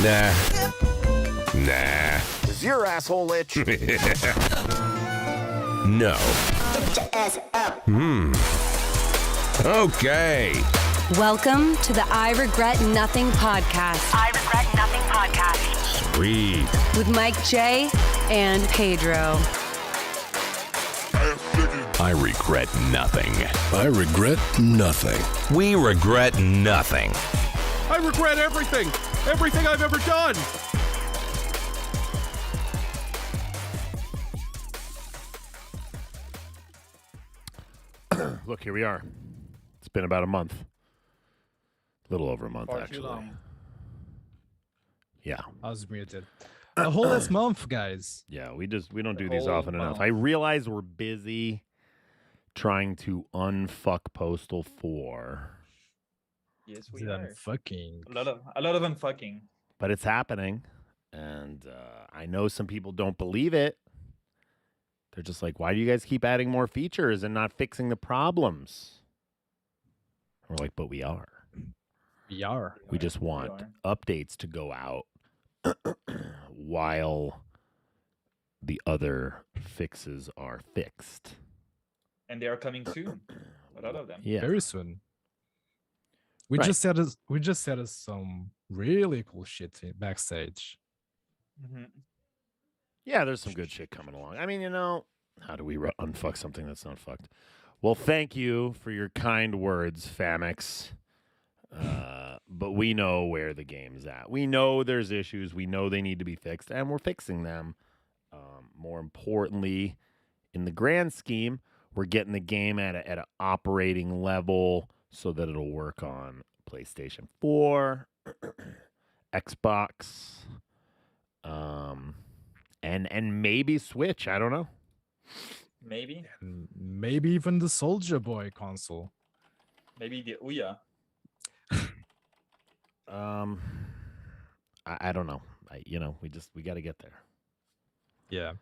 Nah. Is your asshole itch? No. Okay. Welcome to the I Regret Nothing podcast. I Regret Nothing podcast. Sweet. With Mike J and Pedro. I regret nothing. I regret nothing. We regret nothing. I regret everything. Everything I've ever done. Look, here we are. It's been about a month. A little over a month, Far actually. too long. Yeah. I was muted. A whole last month, guys. Yeah, we don't do The these whole often enough. month. I realize we're busy trying to unfuck Postal 4, Yes, Is we it are. fucking A lot of unfucking. but it's happening. And I know some people don't believe it. They're just like, why do you guys keep adding more features and not fixing the problems? We're like, but we are. VR? We just want updates to go out while the other fixes are fixed. And they are coming soon. A lot of them. Yeah. Very soon. We Right. just said us some really cool shit backstage. Mhm. Yeah, there's some good shit coming along. I mean, how do we unfuck something that's not fucked? Well, thank you for your kind words, Famix. But we know where the game's at. We know there's issues. We know they need to be fixed, and we're fixing them. More importantly, in the grand scheme, we're getting the game at an operating level so that it'll work on PlayStation 4, Xbox, and maybe Switch. I don't know. Maybe. And maybe even the Soldier Boy console. Maybe the Ouya. I don't know. We got to get there. Yeah.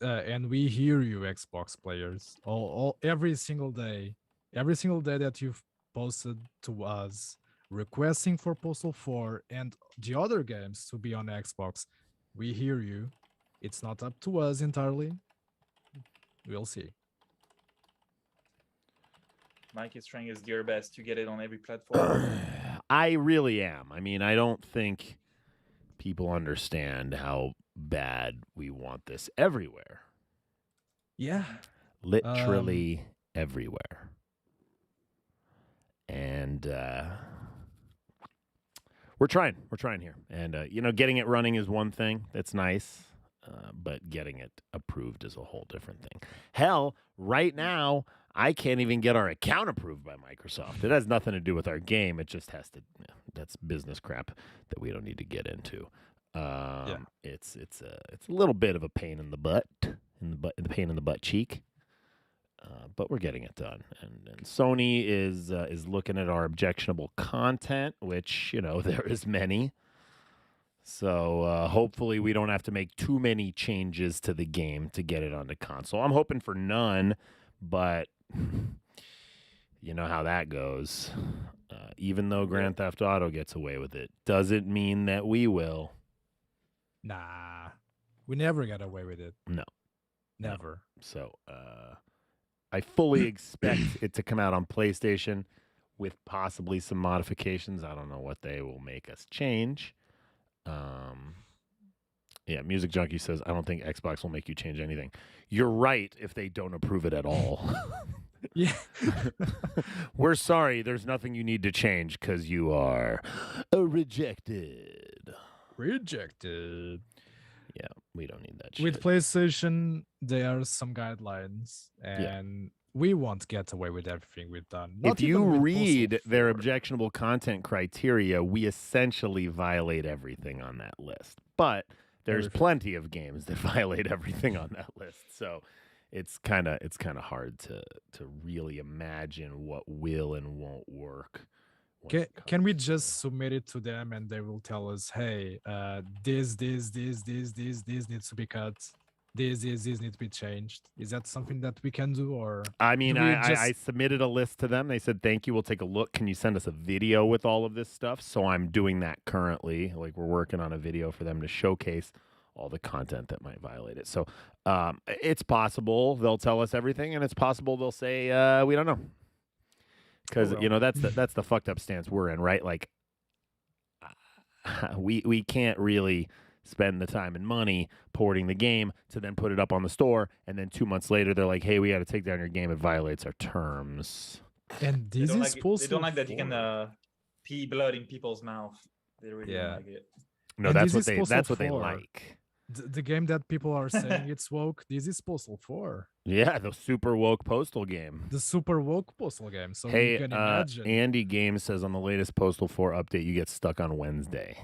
And we hear you, Xbox players. Every single day that you've posted to us requesting for Postal 4 and the other games to be on Xbox, we hear you. It's not up to us entirely. We'll see. Mike is trying his dear best to get it on every platform. I really am. I mean, I don't think people understand how bad we want this everywhere. Yeah. Literally everywhere. And we're trying here. And, getting it running is one thing. That's nice. But getting it approved is a whole different thing. Hell, right now, I can't even get our account approved by Microsoft. It has nothing to do with our game. It just has to. That's business crap that we don't need to get into. It's a little bit of a pain in the butt, the pain in the butt cheek. But we're getting it done. And Sony is looking at our objectionable content, which there is many. So hopefully we don't have to make too many changes to the game to get it onto console. I'm hoping for none, but you know how that goes. Even though Grand Theft Auto gets away with it, doesn't mean that we will. Nah. We never got away with it. No. Never. So I fully expect it to come out on PlayStation with possibly some modifications. I don't know what they will make us change. Music Junkie says, I don't think Xbox will make you change anything. You're right if they don't approve it at all. Yeah. We're sorry. There's nothing you need to change because you are rejected. Rejected. Yeah, we don't need that shit. With PlayStation, there are some guidelines, and we won't get away with everything we've done. If you read their objectionable content criteria, we essentially violate everything on that list. But there's plenty of games that violate everything on that list. So it's kind of hard to really imagine what will and won't work. Can we just submit it to them and they will tell us, hey, this needs to be cut? these need to be changed. Is that something that we can do, or I mean, do we I submitted a list to them. They said, thank you. We'll take a look. Can you send us a video with all of this stuff? So I'm doing that currently. Like, we're working on a video for them to showcase all the content that might violate it. So it's possible they'll tell us everything, and it's possible they'll say, we don't know. Because, well. that's the fucked up stance we're in, right? Like, we can't really spend the time and money porting the game to then put it up on the store, and then 2 months later they're like, hey, we got to take down your game. It violates our terms. And They this don't is like supposed they don't like that you can pee blood in people's mouth. They really don't like it. No, And that's this what is that's what Postal they 4. like. The game that people are saying it's woke. This is Postal 4, Yeah, the super woke Postal game. the super woke Postal game. So Hey, you can imagine. Andy Games says on the latest Postal 4 update, you get stuck on Wednesday.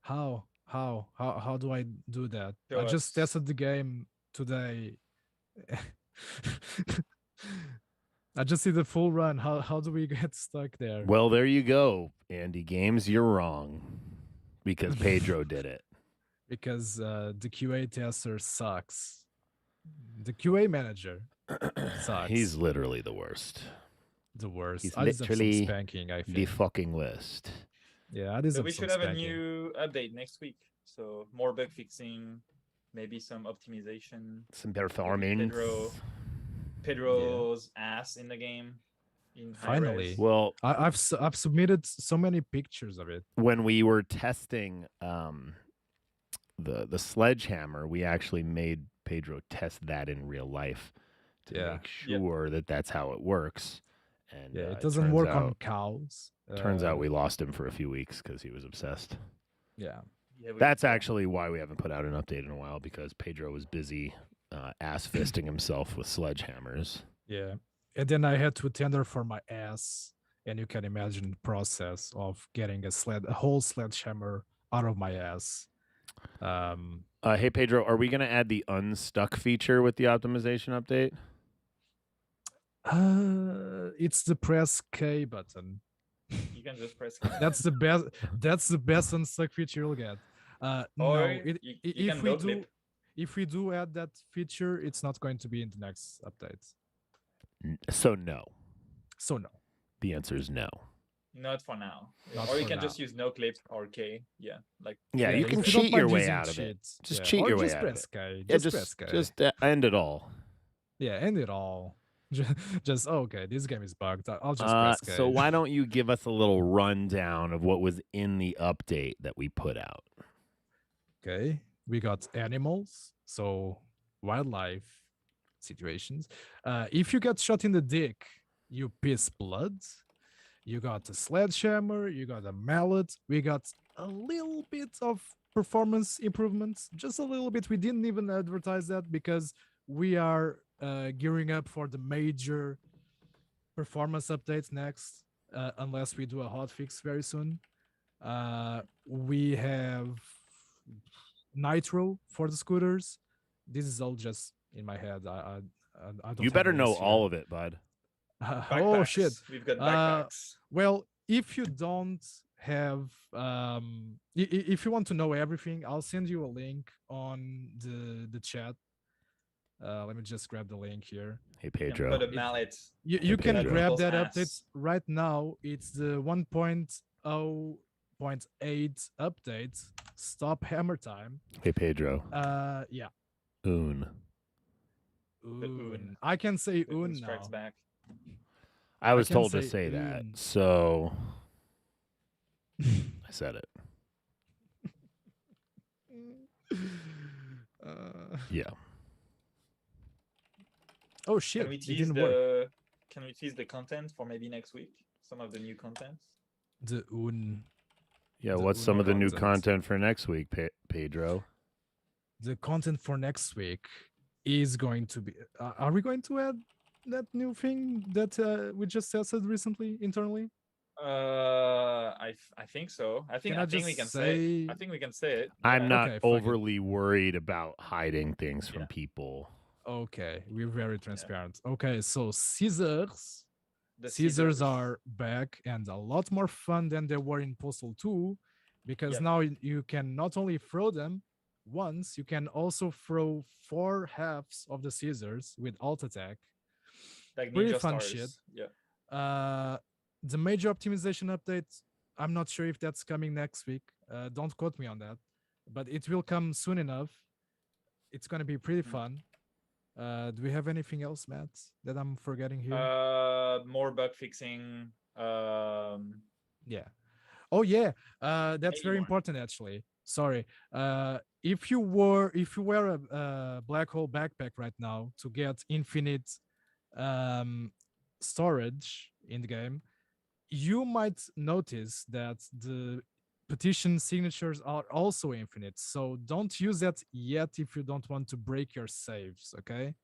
How do I do that? Show I just us. tested the game today. I just see the full run. How do we get stuck there? Well, there you go, Andy Games. You're wrong because Pedro did it. Because the QA tester sucks. The QA manager sucks. He's literally the worst. the worst. He's I deserve some literally spanking, I think. The fucking worst. Yeah, I So deserve we some should have a spanking. new update next week. So more bug fixing, maybe some optimization. Some performance. Pedro's ass in the game. In high Finally. res. Well, I've submitted so many pictures of it. when we were testing the sledgehammer, we actually made Pedro test that in real life to Yeah. make sure that that's how it works. And Yeah, it doesn't work on cows. Turns out we lost him for a few weeks because he was obsessed. Yeah. Yeah, we- That's actually why we haven't put out an update in a while, because Pedro was busy ass fisting himself with sledgehammers. Yeah. And then I had to tender for my ass. And you can imagine the process of getting a whole sledgehammer out of my ass. Hey, Pedro, are we going to add the unstuck feature with the optimization update? It's the press K button. You can just press. That's the best. That's the best unstuck feature you'll get. No, Or it, you if can we no do, clip. if we do add that feature, it's not going to be in the next update. So no. So no. The answer is no. Not for now. Not or you for can now. just use no clip or K. Yeah, like Yeah, you if can you don't cheat your mind way using out of it. cheats, Just yeah. cheat Or your way just out of press it. K. Yeah, Press K. just end it all. Yeah, end it all. Just okay. This game is bugged. I'll just press K. So why don't you give us a little rundown of what was in the update that we put out? Okay, we got animals, so wildlife situations. If you get shot in the dick, you piss blood. You got a sledgehammer, you got a mallet. We got a little bit of performance improvements, just a little bit. We didn't even advertise that because we are gearing up for the major performance updates next, unless we do a hot fix very soon. We have nitro for the scooters. This is all just in my head. I don't. You better know all of it, bud. Oh shit! backpacks. We've got backpacks. Well, if you don't have, if you want to know everything, I'll send you a link on the chat. Let me just grab the link here. Hey, You can Pedro. put a mallet. You can Pedro. grab People's that ass. update right now. It's the 1.0.8 update. Stop hammer time. Hey, Pedro. Yeah. Un. Un. I can say Un un now. strikes back. I was can told to say say that, un. so I said it. Yeah. Oh shit! Can we It tease didn't work. the content for maybe next week? Some of the new content. The un. Yeah, The what's some of the new content. content for next week, Pedro? The content for next week is going to be. Are we going to add that new thing that we just tested recently internally? I think so. I think Can I we just can say. say- I think we can say it. I'm Yeah. not Okay, fuck it. overly worried about hiding things from Yeah. people. Okay, we're very transparent. Okay, so scissors. The Scissors are back and a lot more fun than they were in Postal 2, because Yep. now you can not only throw them, once, you can also throw 4 halves of the scissors with alt attack. Like Pretty ninja fun stars. shit. Yeah. The major optimization update, I'm not sure if that's coming next week. Don't quote me on that, but it will come soon enough. It's going to be pretty fun. Do we have anything else, Matt, that I'm forgetting here? More bug fixing. Yeah. Oh yeah. That's Maybe very more. important actually. Sorry. If you wear a black hole backpack right now to get infinite storage in the game, you might notice that the petition signatures are also infinite. So don't use that yet if you don't want to break your saves, okay?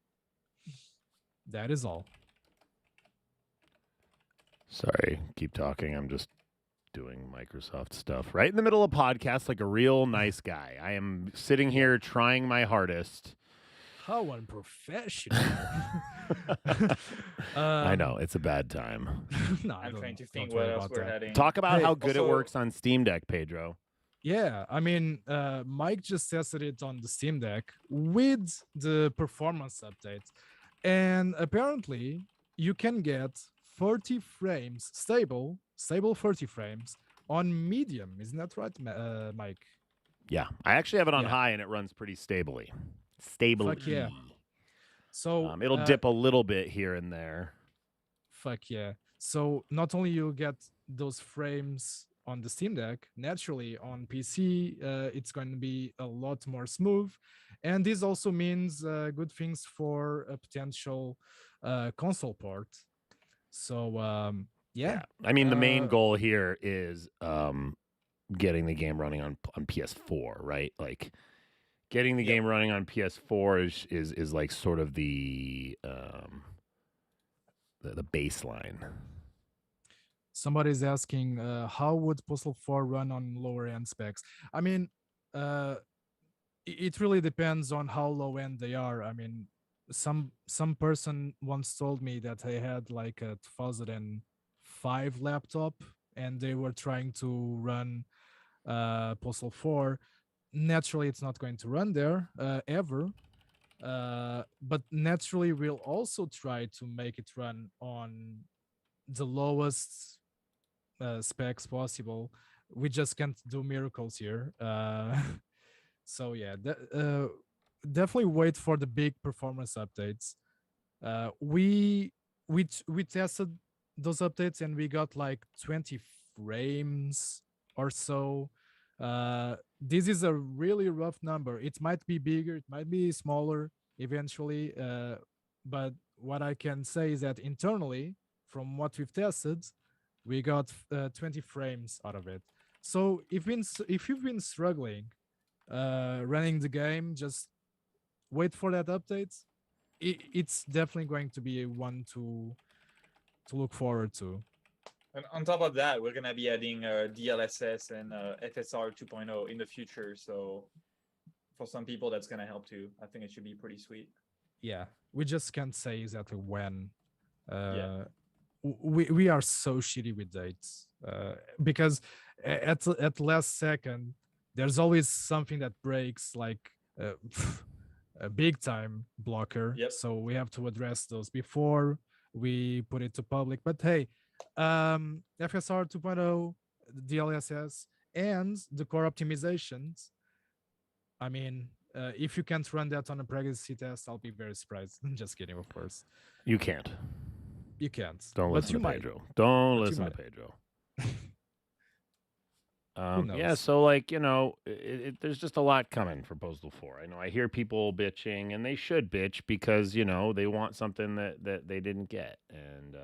That is all. Sorry, keep talking. I'm just doing Microsoft stuff right in the middle of podcast like a real nice guy. I am sitting here trying my hardest. How unprofessional. I know, it's a bad time. No, I'm trying to don't think worry where else about we're that. heading. Talk about Hey, how good it also- works on Steam Deck, Pedro. Yeah, I mean, Mike just tested it on the Steam Deck with the performance update. And apparently, you can get 30 frames, stable 30 frames on medium. Isn't that right, Mike? Yeah, I actually have it on Yeah. high and it runs pretty stably. Stably. Fuck yeah. So It'll dip a little bit here and there. Fuck yeah. So not only you get those frames on the Steam Deck, naturally on PC, it's going to be a lot more smooth. And this also means good things for a potential console port. So, yeah. I mean, the main Uh, goal here is getting the game running on PS4, right? Like getting the game running on PS4 is like sort of the baseline. Somebody's asking, how would Postal 4 run on lower end specs? I mean, it really depends on how low end they are. I mean, some person once told me that they had like a 2005 laptop and they were trying to run Postal 4. Naturally, it's not going to run there ever. But naturally, we'll also try to make it run on the lowest specs possible. We just can't do miracles here. So yeah, definitely wait for the big performance updates. We tested those updates and we got like 20 frames or so. This is a really rough number. It might be bigger, it might be smaller eventually. But what I can say is that internally, from what we've tested, we got 20 frames out of it. So if you've been struggling running the game, just wait for that update. It's definitely going to be one to look forward to. And on top of that, we're gonna be adding DLSS and FSR 2.0 in the future. So for some people, that's gonna help too. I think it should be pretty sweet. Yeah, we just can't say exactly when. Yeah. We are so shitty with dates because at last second there's always something that breaks, like a big time blocker. Yep. So we have to address those before we put it to public. But hey, FSR 2.0, DLSS, and the core optimizations. I mean, if you can't run that on a pregnancy test, I'll be very surprised. Just kidding, of course. You can't. You can't. Don't But listen you to might. Pedro. Don't But you listen to might. Pedro. Who Yeah, knows? so like, there's just a lot coming for Postal 4. I know I hear people bitching, and they should bitch because, they want something that they didn't get. And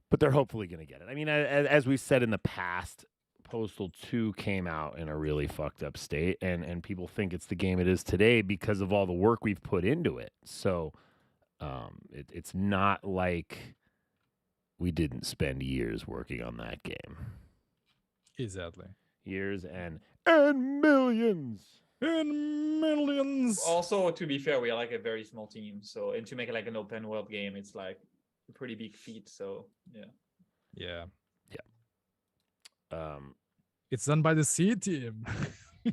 but they're hopefully going to get it. I mean, as we said in the past, Postal 2 came out in a really fucked up state, and people think it's the game it is today because of all the work we've put into it. So it's not like we didn't spend years working on that game. Exactly. Years and millions. And millions. Also, to be fair, we are like a very small team. So, and to make it like an open world game, it's like a pretty big feat. So, yeah. Yeah. Yeah. It's done by the C team.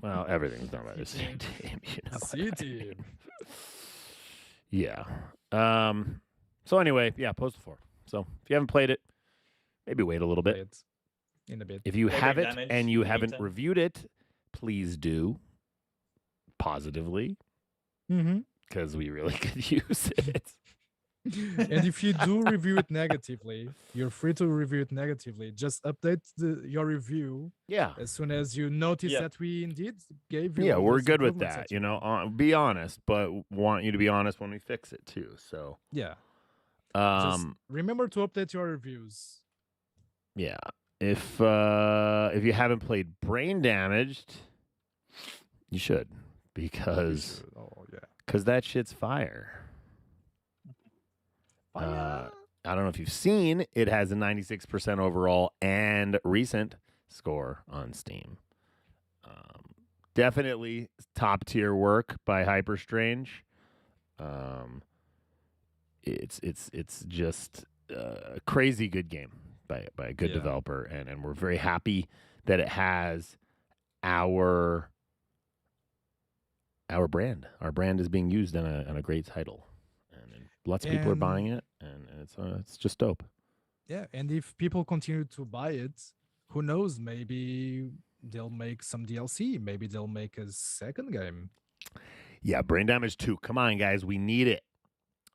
Well, everything's done by the same team. You know what C I team. mean? Yeah. So anyway, yeah, Postal 4. So if you haven't played it, maybe wait a little Play bit. it in a bit. If you Play have Brain it Damage and you in the haven't meantime. reviewed it, please do positively Mm-hmm. because we really could use it. And if you do review it negatively, you're free to review it negatively. Just update your review Yeah. as soon as you notice Yeah. that we indeed gave you. Yeah, all we're those good with improvements that. you You know, want. be honest, but want you to be honest when we fix it too. So, Yeah. Just um, remember to update your reviews. yeah. If you haven't played Brain Damaged, you should You because should. Oh yeah. that shit's fire. I don't know if you've seen, it has a 96% overall and recent score on Steam. Definitely top tier work by Hyperstrange. It's just a crazy good game by a good Yeah. developer, and we're very happy that it has our brand. Our brand is being used in a great title, and lots of people are buying it, and it's just dope. Yeah, and if people continue to buy it, who knows? Maybe they'll make some DLC. Maybe they'll make a second game. Yeah, Brain Damage 2. Come on, guys, we need it.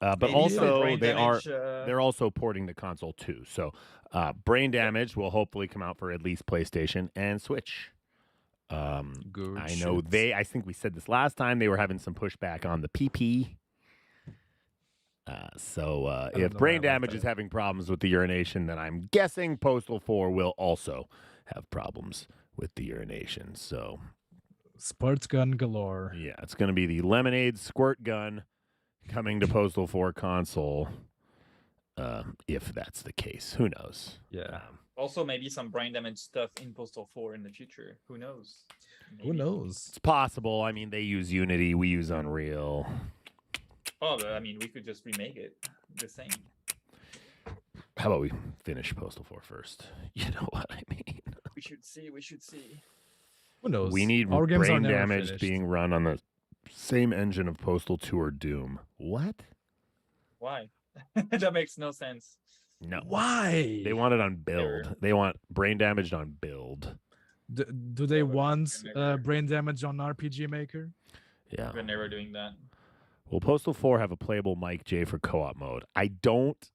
But Maybe some also, Brain Damage, they're also porting to console too. So, Brain Damage will hopefully come out for at least PlayStation and Switch. Good. I know shit. I think we said this last time. They were having some pushback on the PP. So don't if know Brain about Damage that. is having problems with the urination, then I'm guessing Postal 4 will also have problems with the urination. So, Sports gun galore. yeah, it's going to be the Lemonade Squirt Gun coming to Postal 4 console. If that's the case, who knows? Yeah. Also, maybe some Brain Damage stuff in Postal 4 in the future. Who knows? Who Maybe. knows? It's possible. I mean, they use Unity, we use Unreal. Oh, but, I mean, we could just remake it the same. How about we finish Postal 4 first? You know what I mean? We should see. We should see. Who knows? We need Our games are Brain never Damaged finished. being run on the same engine of Postal 2 or Doom. What? Why? That makes no sense. No. Why? They want it on build. Error. They want Brain Damaged on build. Do they Yeah, but want never- brain damage on RPG Maker? Yeah. We're never doing that. Will Postal 4 have a playable Mike J for co-op mode? I don't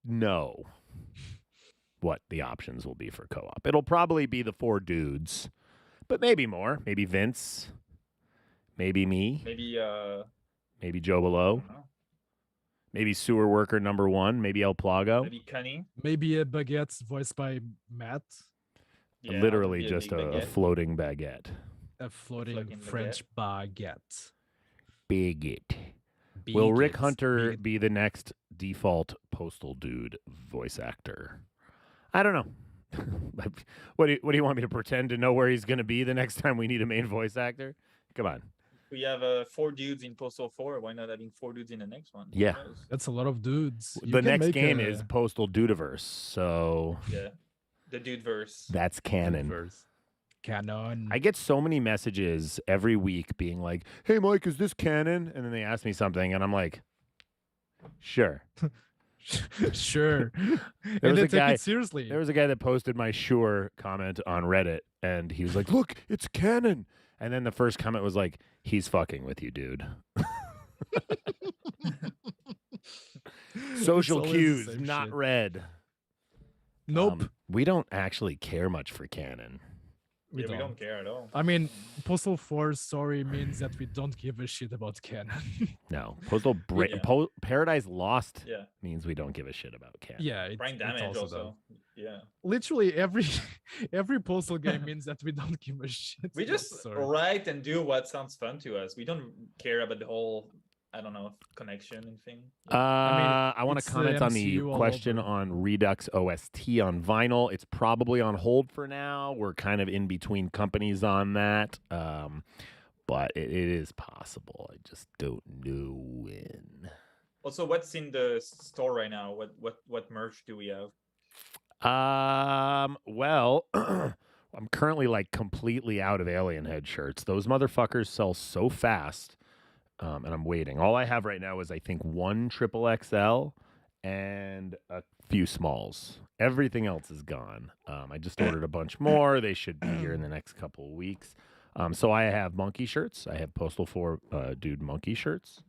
know what the options will be for co-op. It'll probably be the 4 dudes, but maybe more. Maybe Vince. Maybe me. Maybe Joe I Below. don't know. Maybe Sewer Worker number 1. Maybe El Plago. Maybe Cunny. Maybe a baguette voiced by Matt, Yeah, Literally maybe just big a baguette. floating baguette. a floating Floating French baguette. Bigot. Will Rick Bigot. Hunter Bigot. be the next default Postal dude voice actor? I don't know. What do you want me to pretend to know where he's going to be the next time we need a main voice actor? Come on. We have 4 dudes in Postal 4. Why not having 4 dudes in the next one? Who Yeah. knows? That's a lot of dudes. You The can next make game a is Postal Dudeverse, so Yeah. The dude verse. that's canon. verse. Canon. I get so many messages every week being like, "Hey, Mike, is this canon?" And then they ask me something, and I'm like, "Sure." Sure. There And was they a take guy- it seriously. There was a guy that posted my "sure" comment on Reddit, and he was like, "Look, it's canon." And then the first comment was like, "He's fucking with you, dude." Social It's always the cues same not shit. read. Nope. We don't actually care much for canon. We don't care at all. I mean, Postal 4 story means that we don't give a shit about canon. No, Postal Yeah. Paradise Lost Yeah. means we don't give a shit about canon. Yeah, Brain it Damage also also. does. Yeah. Literally every Postal game means that we don't give a shit. We about just story. write and do what sounds fun to us. We don't care about the whole, I don't know, connection and thing. I want it's to the comment on the MCU all question over. on Redux OST on vinyl. It's probably on hold for now. We're kind of in between companies on that, but it is possible. I just don't know when. Also, what's in the store right now? What merch do we have? Well, I'm currently like completely out of alien head shirts. Those motherfuckers sell so fast, and I'm waiting. All I have right now is I think one triple XL and a few smalls. Everything else is gone. I just ordered a bunch more. They should be here in the next couple of weeks. So I have monkey shirts. I have Postal 4 Dude monkey shirts.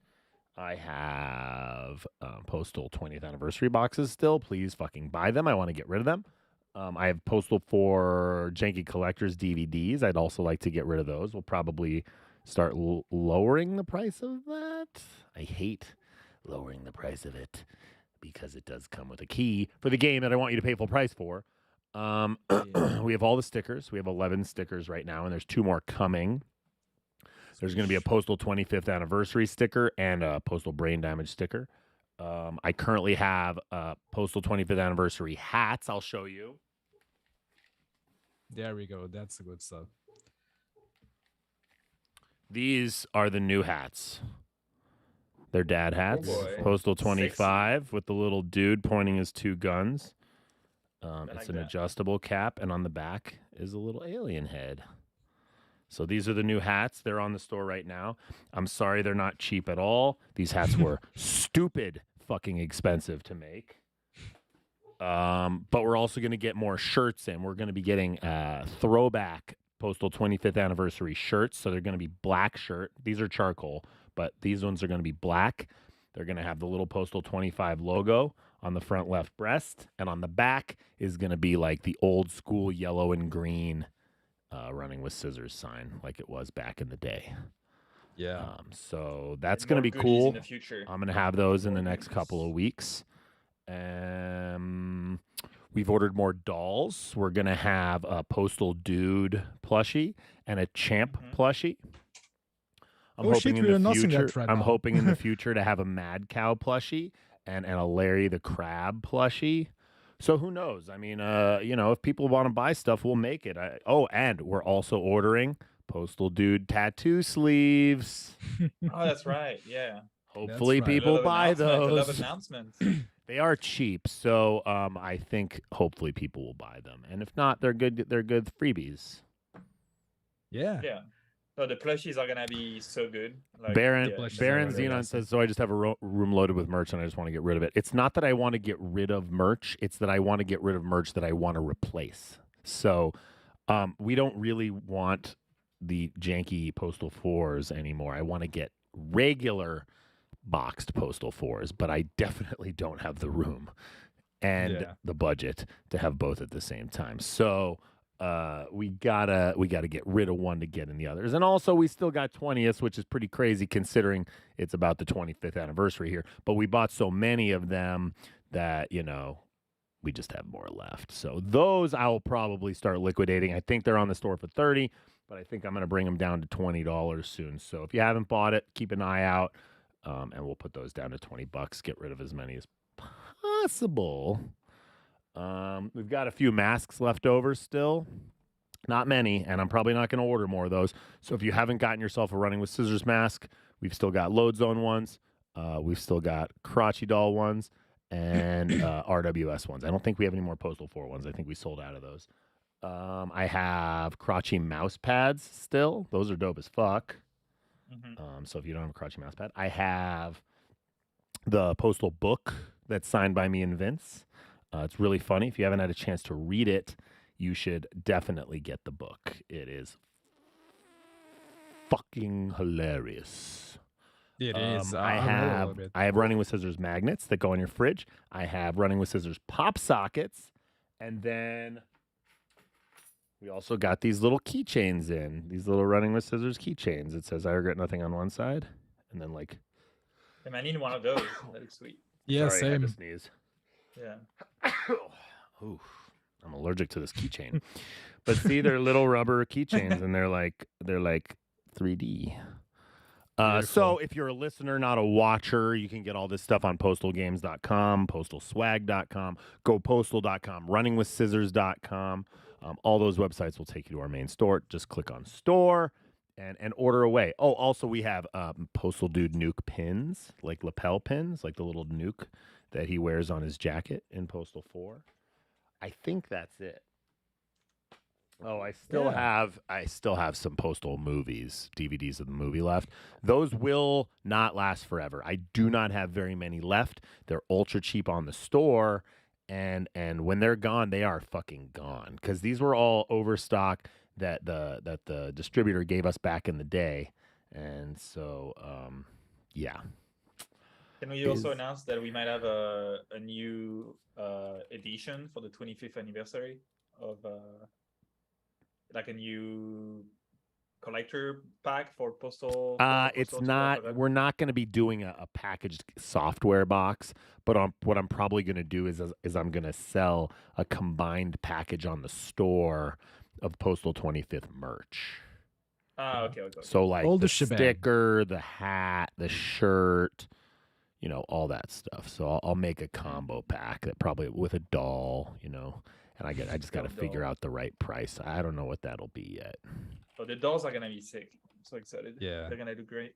I have Postal 20th anniversary boxes still. Please fucking buy them. I want to get rid of them. I have Postal 4 Janky Collectors DVDs. I'd also like to get rid of those. We'll probably start lowering the price of that. I hate lowering the price of it because it does come with a key for the game that I want you to pay full price for. We have all the stickers. We have 11 stickers right now, and there's 2 more coming. There's going to be a Postal 25th anniversary sticker and a Postal brain damage sticker. I currently have Postal 25th anniversary hats. I'll show you. There we go. That's the good stuff. These are the new hats. They're dad hats. boy. Postal 25 with the little dude pointing his 2 guns. like It's an that. adjustable cap, and on the back is a little alien head. So these are the new hats. They're on the store right now. I'm sorry they're not cheap at all. These hats were stupid fucking expensive to make. But we're also going to get more shirts in. We're going to be getting throwback Postal 25th anniversary shirts. So they're going to be black shirt. These are charcoal, but these ones are going to be black. They're going to have the little Postal 25 logo on the front left breast. And on the back is going to be like the old school yellow and green running with scissors sign like it was back in the day. Yeah. So that's And going to more be goodies cool. in the future. I'm going to have those in the More next goodies. couple of weeks. We've ordered more dolls. We're going to have a Postal Dude plushie and a Champ plushie. Oh, shit, we're announcing that right I'm now. hoping in the future to have a Mad Cow plushie and a Larry the Crab plushie. So who knows? I mean, if people want to buy stuff, we'll make it. And we're also ordering Postal Dude tattoo sleeves. Oh, that's right. Yeah. Hopefully right. people Little buy announcement, a lot of those. announcements. They are cheap, so I think hopefully people will buy them. And if not, they're good. They're good freebies. Yeah. Yeah. So the plushies are gonna be so good. Like, Baron yeah, plushies Baron are really Xenon awesome. says, so I just have a room loaded with merch and I just want to get rid of it. It's not that I want to get rid of merch. It's that I want to get rid of merch that I want to replace. So we don't really want the janky Postal 4s anymore. I want to get regular boxed Postal 4s, but I definitely don't have the room and Yeah. the budget to have both at the same time. So we gotta get rid of one to get in the others. And also we still got 20th, which is pretty crazy considering it's about the 25th anniversary here. But we bought so many of them that, we just have more left. So those I will probably start liquidating. I think they're on the store for $30, but I think I'm going to bring them down to $20 soon. So if you haven't bought it, keep an eye out, and we'll put those down to $20. Get rid of as many as possible. We've got a few masks left over still. Not many, and I'm probably not going to order more of those. So if you haven't gotten yourself a Running with Scissors mask, we've still got Load Zone ones. We've still got Crotchy Doll ones and RWS ones. I don't think we have any more Postal 4 ones. I think we sold out of those. I have Crotchy mouse pads still. Those are dope as fuck. So if you don't have a Crotchy mouse pad, I have the Postal book that's signed by me and Vince. It's really funny. If you haven't had a chance to read it, you should definitely get the book. It is fucking hilarious. It is. I have Running with Scissors magnets that go on your fridge. I have Running with Scissors pop sockets, and then we also got these little keychains in. These little Running with Scissors keychains. It says "I regret nothing" on one side, and then like. Damn, I need one of those. That looks sweet. Yeah, Sorry, I had same. to sneeze. Yeah. Ooh, I'm allergic to this keychain. But see, they're little rubber keychains, and they're like 3D. So if you're a listener, not a watcher, you can get all this stuff on postalgames.com, postalswag.com, gopostal.com, runningwithscissors.com. All those websites will take you to our main store. Just click on store and order away. Oh, also we have Postal Dude Nuke pins, like lapel pins, like the little nuke that he wears on his jacket in Postal 4. I think that's it. Oh, I still have some Postal movies, DVDs of the movie left. Those will not last forever. I do not have very many left. They're ultra cheap on the store, and when they're gone, they are fucking gone. Because these were all overstock that the distributor gave us back in the day, and so yeah. Can we also announce that we might have a new edition for the 25th anniversary of like a new collector pack for Postal? It's Postal not. We're not going to be doing a packaged software box, but what I'm probably going to do is I'm going to sell a combined package on the store of Postal 25th merch. Okay. So like All the the shebang. sticker, the hat, the shirt, all that stuff. So I'll make a combo pack that probably with a doll, and I just got to figure out the right price. I don't know what that'll be yet. Oh, the dolls are gonna be sick. I'm so excited. Yeah. They're gonna do great.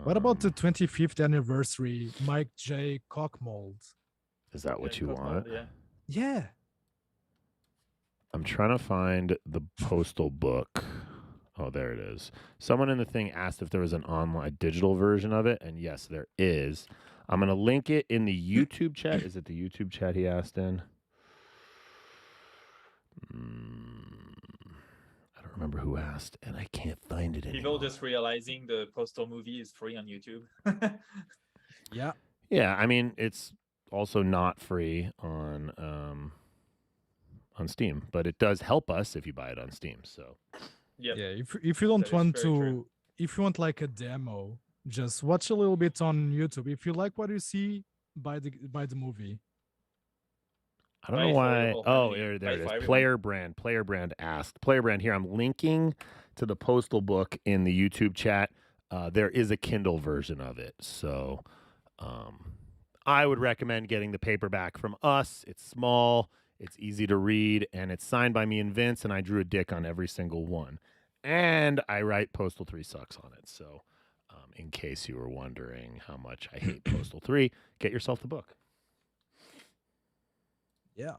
What about the 25th anniversary Mike J. cock mold? Is that what you Cock want? mold, yeah. Yeah. I'm trying to find the Postal book. Oh, there it is. Someone in the thing asked if there was an online digital version of it, and yes, there is. I'm going to link it in the YouTube chat. Is it the YouTube chat he asked in? I don't remember who asked, and I can't find it anymore. People just realizing the Postal movie is free on YouTube. Yeah. Yeah, I mean, it's also not free on Steam, but it does help us if you buy it on Steam. So Yep. Yeah. If you don't That is want very to, true. if you want like a demo, just watch a little bit on YouTube. If you like what you see, buy the movie. I don't Buy know it for why. your whole Oh, family. there Buy it it is. for everyone. Player Brand asked. Player Brand here. I'm linking to the Postal book in the YouTube chat. There is a Kindle version of it, so I would recommend getting the paperback from us. It's small, it's easy to read, and it's signed by me and Vince. And I drew a dick on every single one, and I write Postal 3 sucks on it. So, in case you were wondering how much I hate Postal 3, get yourself the book. Yeah.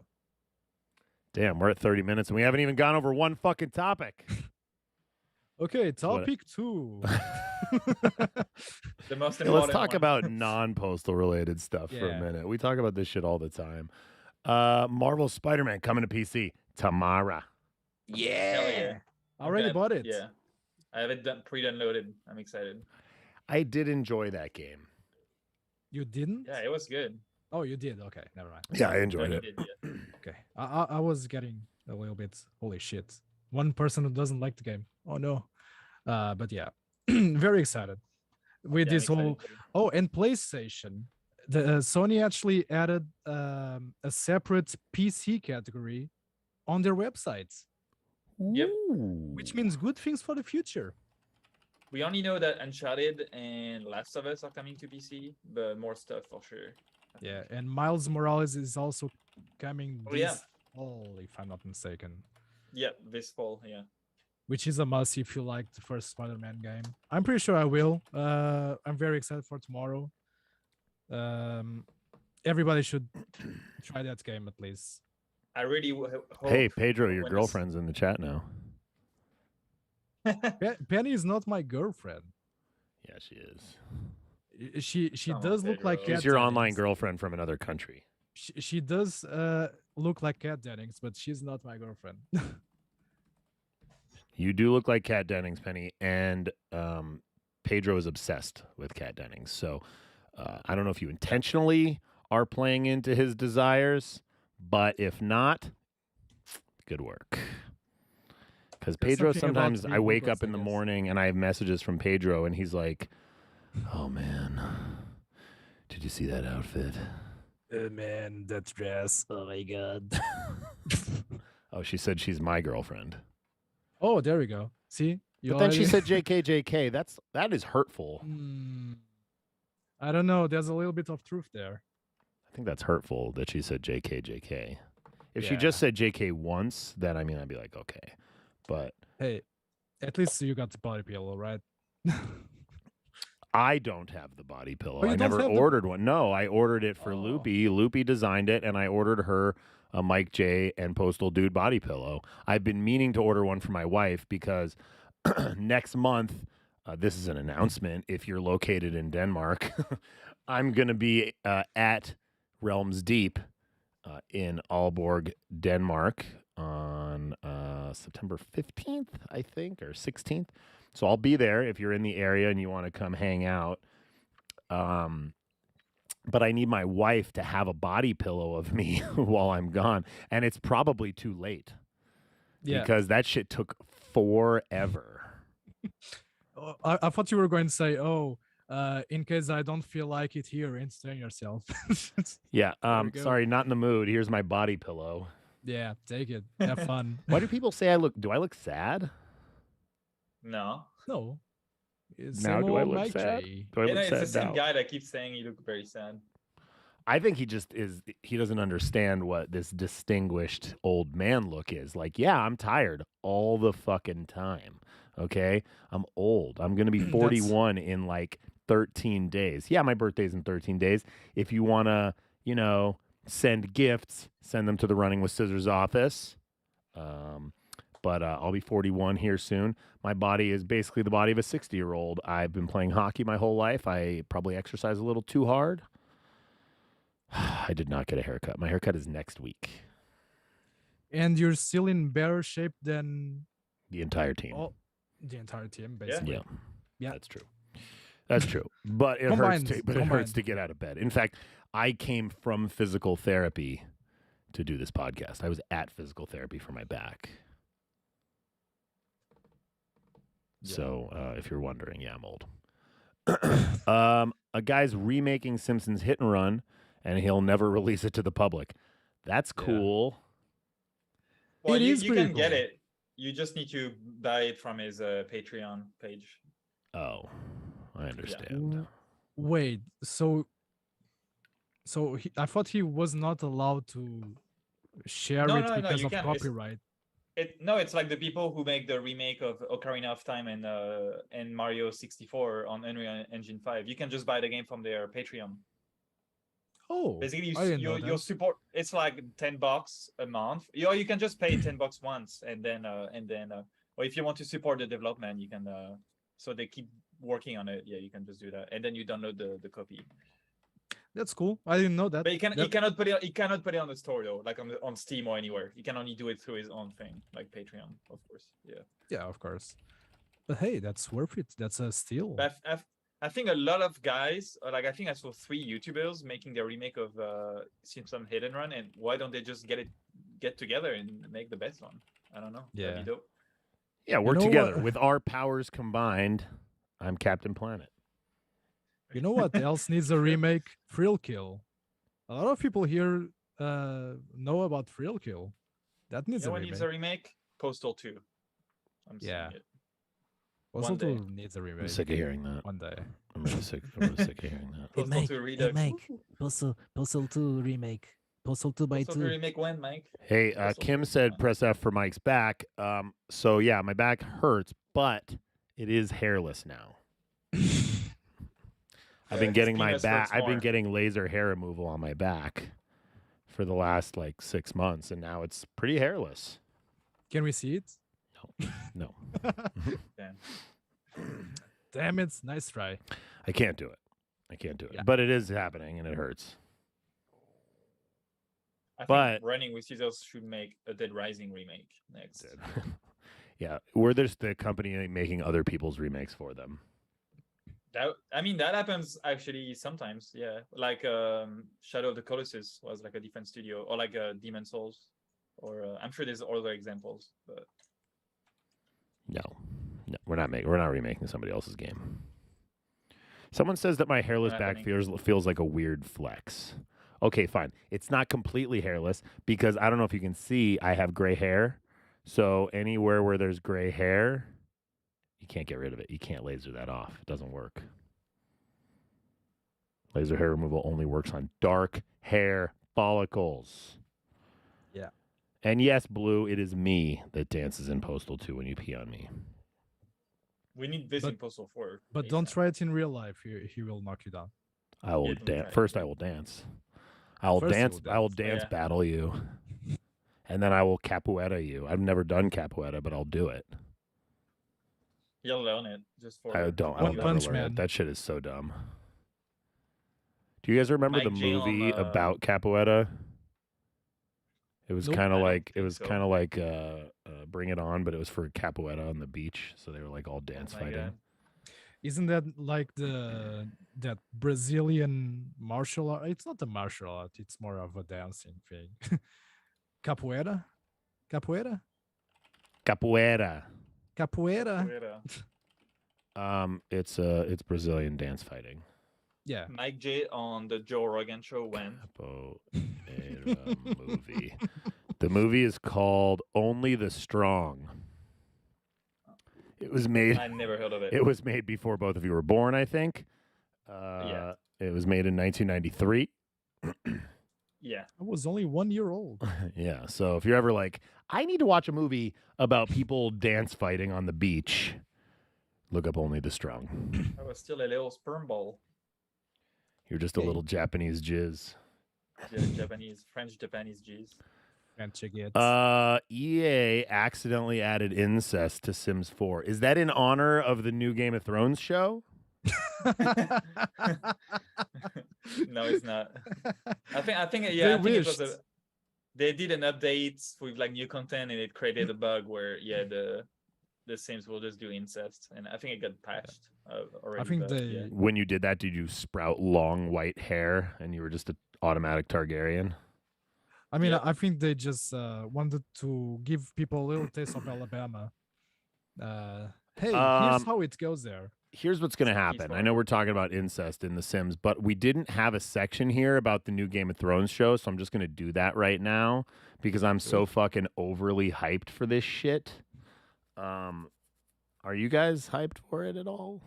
Damn, we're at 30 minutes and we haven't even gone over one fucking topic. Okay, what- topic 2. The most Yeah, important let's talk one. about non-postal related stuff for a Yeah. minute. We talk about this shit all the time. Marvel Spider-Man coming to PC tomorrow. Hell yeah. Already Okay, bought it. Yeah. I have it pre-downloaded. I'm excited. I did enjoy that game. You didn't? Yeah, it was good. Oh, you did. Okay, never mind. Yeah, I No, enjoyed he it. did, yeah. Okay, I was getting a little bit. Holy shit! One person who doesn't like the game. Oh no. But yeah, very excited with Yeah, this I'm whole. excited too. Oh, and PlayStation. The Sony actually added a separate PC category on their websites, Yep. which means good things for the future. We only know that Uncharted and Last of Us are coming to PC, but more stuff for sure. Yeah, and Miles Morales is also coming Oh, this yeah. fall, if I'm not mistaken. Yep, this fall, yeah. Which is a must if you like the first Spider-Man game. I'm pretty sure I will. I'm very excited for tomorrow. Everybody should try that game at least. I really hope. Hey, Pedro, your when this- girlfriend's in the chat now. Penny is not my girlfriend. Yeah, she is. She Come on, does look like Pedro. Kat She's your online Dennings. girlfriend from another country. She does look like Kat Dennings, but she's not my girlfriend. You do look like Kat Dennings, Penny, and Pedro is obsessed with Kat Dennings. So I don't know if you intentionally are playing into his desires, but if not, good work. Because There's Pedro, something about sometimes I being wake Nicholas, up in I the guess. morning and I have messages from Pedro, and he's like, "Oh man, did you see that outfit? Man, that dress. Oh my god. Oh, she said she's my girlfriend. Oh, there we go. See? You But then she already- said JK. That is hurtful. I don't know. There's a little bit of truth there. I think that's hurtful that she said JK. If she Yeah. just said JK once, then I'd be like, okay. But Hey, at least you got the body pillow, right? I don't have the body pillow. you I don't never have the- ordered one. No, I ordered it for Oh. Loopy. Loopy designed it, and I ordered her a Mike J and Postal Dude body pillow. I've been meaning to order one for my wife because next month, this is an announcement. If you're located in Denmark, I'm going to be at Realms Deep in Aalborg, Denmark on September 15th, I think, or 16th. So I'll be there if you're in the area and you want to come hang out. But I need my wife to have a body pillow of me while I'm gone. And it's probably too late Yeah. because that shit took forever. I thought you were going to say, "Oh, in case I don't feel like it here, entertain yourself." Yeah. you go. Sorry, not in the mood. Here's my body pillow. Yeah, take it. Have fun. Why do people say do I look sad? No. No. It's Now same do I old look Mike sad? J. Do I You look know, it's the sad same now? guy that keeps saying you look very sad. I think he doesn't understand what this distinguished old man look is. Like, yeah, I'm tired all the fucking time. Okay? I'm old. I'm going to be 41 in like 13 days. Yeah, my birthday's in 13 days. If you want to, send gifts, send them to the Running with Scissors office. But I'll be 41 here soon. My body is basically the body of a 60-year-old. I've been playing hockey my whole life. I probably exercise a little too hard. I did not get a haircut. My haircut is next week. And you're still in better shape than The entire team. the entire team, basically. Yeah. Yeah. That's true. That's true. But it Combined, hurts. It hurts to get out of bed. In fact, I came from physical therapy to do this podcast. I was at physical therapy for my back. So if you're wondering, yeah, I'm old. A guy's remaking Simpsons Hit and Run, and he'll never release it to the public. That's cool. Well, It you, is you pretty can get cool. it. You just need to buy it from his Patreon page. Oh, I understand. Wait, so I thought he was not allowed to share No, it no, no, because you of can. It's- copyright. It's like the people who make the remake of Ocarina of Time and Mario 64 on Unreal Engine 5. You can just buy the game from their Patreon. Oh, Basically, I didn't know you that. support. It's like $10 a month. Or you can just pay $10 once, and then or if you want to support the development, you can. So they keep working on it. Yeah, you can just do that, and then you download the copy. That's cool. I didn't know that. But he That- cannot put it. He cannot put it on the store though, like on Steam or anywhere. He can only do it through his own thing, like Patreon, of course. Yeah. Yeah, of course. But hey, that's worth it. That's a steal. But I think a lot of guys, like I think I saw 3 YouTubers making their remake of Simpson Hit and Run, and why don't they just get together and make the best one? I don't know. Yeah. That'd be dope. Yeah, work know together. what? With our powers combined, I'm Captain Planet. You know what else needs a remake? Thrill Kill. A lot of people here know about Thrill Kill. That needs You know a what remake. needs a remake? Postal 2. I'm seeing Yeah. it. Also one day. needs a I'm remake. sick of hearing that. One day. I'm really sick of hearing that. Hey, Postal Mike, 2 hey, Redux. Mike, Postal 2 remake. Postal 2 by Postal 2 2. remake when, Mike? Hey, Postal Kim 2 said fine. press F for Mike's back. So yeah, my back hurts, but it is hairless now. I've been getting my Penis back. hurts I've been more. getting laser hair removal on my back for the last like 6 months, and now it's pretty hairless. Can we see it? No, Damn. Damn it. Nice try. I can't do it. I can't do it. Yeah. But it is happening, and it hurts. I think But- Running with Scissors should make a Dead Rising remake next. Yeah, we're just the company making other people's remakes for them. That happens actually sometimes, yeah. Like Shadow of the Colossus was like a different studio, or like Demon Souls, or I'm sure there's other examples. But No, we're not remaking somebody else's game. Someone says that my hairless Not back happening. feels like a weird flex. Okay, fine. It's not completely hairless because I don't know if you can see I have gray hair. So anywhere where there's gray hair, you can't get rid of it. You can't laser that off. It doesn't work. Laser hair removal only works on dark hair follicles. Yeah. And yes, Blue, it is me that dances in Postal 2 when you pee on me. We need this But- in Postal 4. But don't try it in real life. He will knock you down. I will Yeah, don't dance. try. First, I will dance. I will First you dance. will I will dance. dance Yeah. battle you, and then I will capoeira you. I've never done capoeira, but I'll do it. You'll learn it just for. I don't. One I'll never Punch learn Man. it. That shit is so dumb. Do you guys remember the Mike J on, movie about capoeira? It was Nope. kind I of don't like think so. Bring It On, but it was for capoeira on the beach, so they were like all dance Oh my fighting. God. Isn't that like that Brazilian martial art? It's not a martial art. It's more of a dancing thing. Capoeira, capoeira, Capoeira. capoeira. It's Brazilian dance fighting. Yeah, Mike J on the Joe Rogan show when Capoeira movie. The movie is called Only the Strong. It was made. I never heard of it. It was made before both of you were born, I think. Yeah. It was made in 1993. Yeah. I was only 1 year old. Yeah. So if you're ever like, I need to watch a movie about people dance fighting on the beach, look up Only the Strong. I was still a little sperm ball. You're just a Hey. little Japanese jizz. French Japanese G's. And chickens. EA accidentally added incest to Sims 4. Is that in honor of the new Game of Thrones show? No, it's not. I think yeah, I think it was wished. they did an update with like new content and it created a bug where the Sims will just do incest, and I think it got patched already. I think but, they. yeah. When you did that, did you sprout long white hair and you were just an automatic Targaryen? I mean, Yep. I think they just wanted to give people a little taste of Alabama. Hey, here's how it goes there. Here's what's going to happen. I know we're talking about incest in The Sims, but we didn't have a section here about the new Game of Thrones show, so I'm just going to do that right now because I'm so fucking overly hyped for this shit. Are you guys hyped for it at all?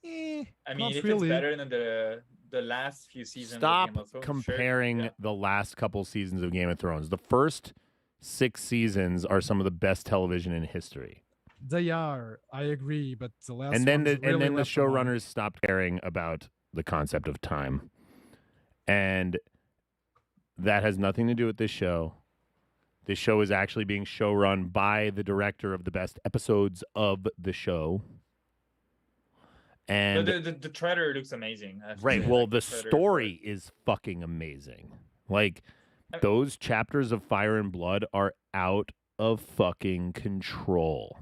I Not mean, if really. it's better than the last few seasons Stop of Game of Thrones, comparing sure. Yeah. the last couple seasons of Game of Thrones. The first 6 seasons are some of the best television in history. They are, I agree, but the last And then ones the really left a mark. showrunners stopped caring about the concept of time. And that has nothing to do with this show. This show is actually being showrun by the director of the best episodes of the show. And The trailer looks amazing. I have to right, say, well, like, the trailer for story it. is fucking amazing. Like, those chapters of Fire and Blood are out of fucking control.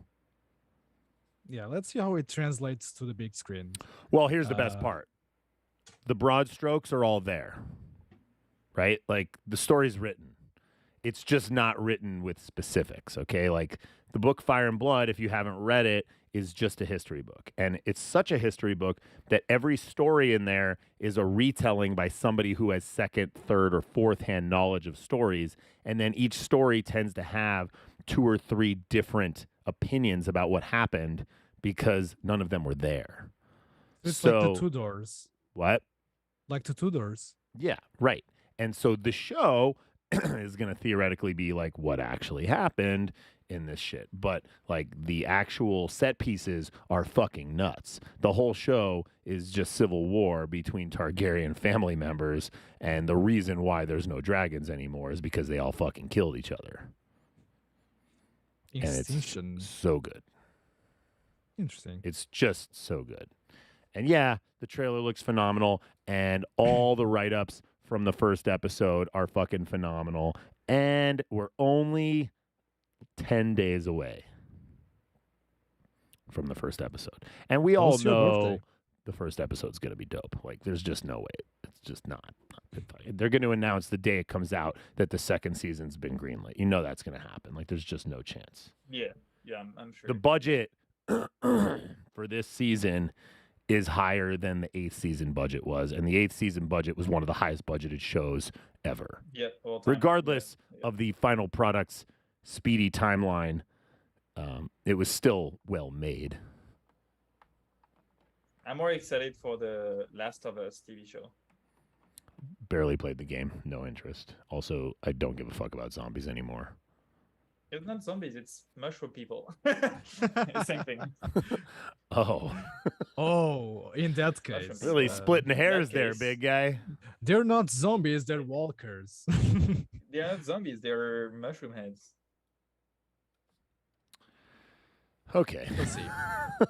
Yeah, let's see how it translates to the big screen. Well, here's the best Uh, part. The broad strokes are all there, right? Like, the story's written. It's just not written with specifics, okay? Like, the book Fire and Blood, if you haven't read it, is just a history book. And it's such a history book that every story in there is a retelling by somebody who has second, third, or fourth hand knowledge of stories. And then each story tends to have 2 or 3 different opinions about what happened because none of them were there. It's So, like the Tudors. what? Like the Tudors. Yeah, right. And so the show is going to theoretically be like what actually happened in this shit. But like the actual set pieces are fucking nuts. The whole show is just civil war between Targaryen family members. And the reason why there's no dragons anymore is because they all fucking killed each other. And Extinction. it's so good. Interesting. It's just so good. And yeah, the trailer looks phenomenal, and all the write-ups from the first episode are fucking phenomenal. And we're only 10 days away from the first episode. And we all Close to your know birthday. the first episode's going to be dope. Like, there's just no way. It's just not. They're going to announce the day it comes out that the second season's been greenlit. You know that's going to happen. Like, there's just no chance. Yeah, I'm sure. The budget for this season is higher than the 8th season budget was, and the 8th season budget was one of the highest budgeted shows ever. Yeah, all time. Regardless Yeah. of the final product's speedy timeline, it was still well made. I'm more excited for the Last of Us TV show. Barely played the game, no interest. Also, I don't give a fuck about zombies anymore. It's not zombies, it's mushroom people. Same thing. Oh, Oh, in that Mushroom case, people. really splitting hairs there, case- big guy. they're not zombies; they're walkers. They're not zombies, they're mushroom heads. Okay. We'll see.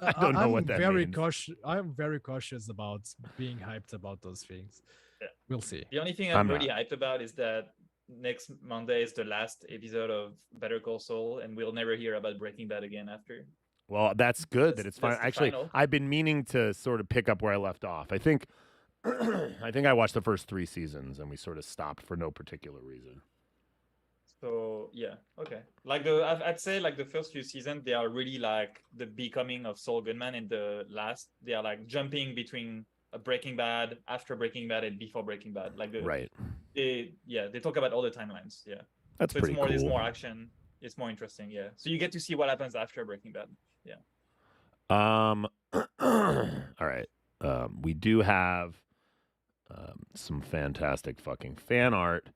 I don't know what that means. I'm very cautious about being hyped about those things. Yeah. We'll see. The only thing I'm I'm really not. hyped about is that next Monday is the last episode of Better Call Saul, and we'll never hear about Breaking Bad again after. Well, that's good that That's- it's fine. that's the Actually, final. I've been meaning to sort of pick up where I left off. I think I watched the first 3 seasons and we sort of stopped for no particular reason. So yeah, okay. Like I'd say like the first few seasons, they are really like the becoming of Saul Goodman, and the last they are like jumping between a Breaking Bad, after Breaking Bad, and before Breaking Bad. Like Right. they talk about all the timelines. Yeah, That's so pretty it's more cool. there's more action. It's more interesting. Yeah, so you get to see what happens after Breaking Bad. Yeah. All right. We do have some fantastic fucking fan art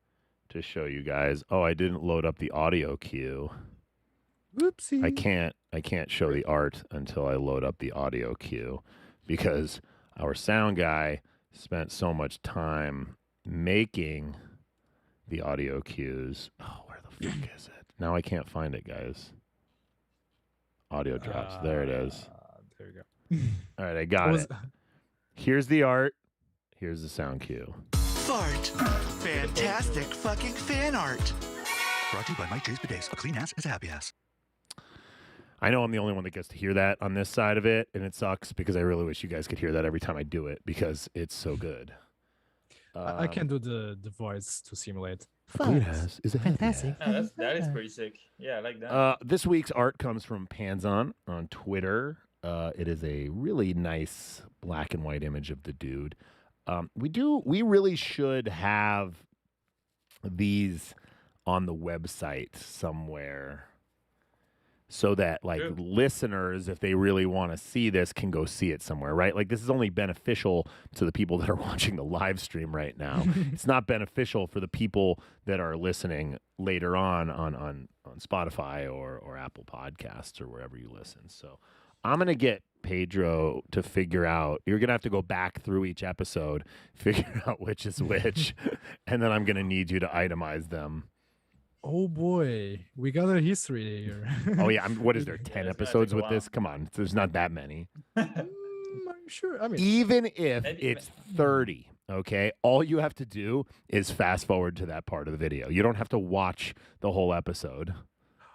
to show you guys. Oh, I didn't load up the audio cue. Whoopsie. I can't show the art until I load up the audio cue because our sound guy spent so much time making the audio cues. Oh, where the fuck is it? Now I can't find it, guys. Audio drops. There it is. There you go. All right, I got it. Here's the art. Here's the sound cue. Fart. Fantastic fucking fan art. Brought to you by Mike J's Bidets. A clean ass is a happy ass. I know I'm the only one that gets to hear that on this side of it, and it sucks because I really wish you guys could hear that every time I do it because it's so good. I can do the voice to simulate. Clean ass is a happy Fantastic. ass. That is pretty sick. Yeah, I like that. This week's art comes from Panzon on Twitter. It is a really nice black and white image of the dude. We really should have these on the website somewhere so that like True. listeners, if they really want to see this, can go see it somewhere, right? Like this is only beneficial to the people that are watching the live stream right now. It's not beneficial for the people that are listening later on Spotify or Apple Podcasts or wherever you listen. So I'm going to get Pedro to figure out, you're going to have to go back through each episode, figure out which is which, and then I'm going to need you to itemize them. Oh boy, we got a history here. Oh, yeah. What is there, Yeah, 10 it's gonna episodes take a with this? Come on. There's not that many. I'm sure. I mean, Even if Maybe- it's 30, okay, all you have to do is fast forward to that part of the video. You don't have to watch the whole episode.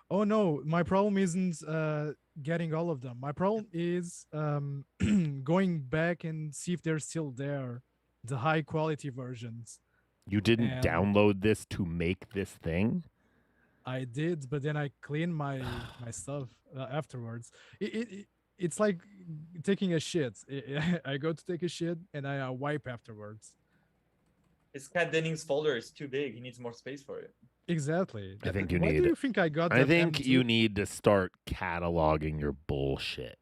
oh no, my problem isn't getting all of them. My problem is going back and see if they're still there, the high quality versions. You didn't And- download this to make this thing? I did, but then I cleaned my stuff afterwards. It's like taking a shit. I go to take a shit and I wipe afterwards. His Kat Dennings folder is too big. He needs more space for it. Exactly. I think you Why need- do you think I got? I that think you M2? need to start cataloging your bullshit.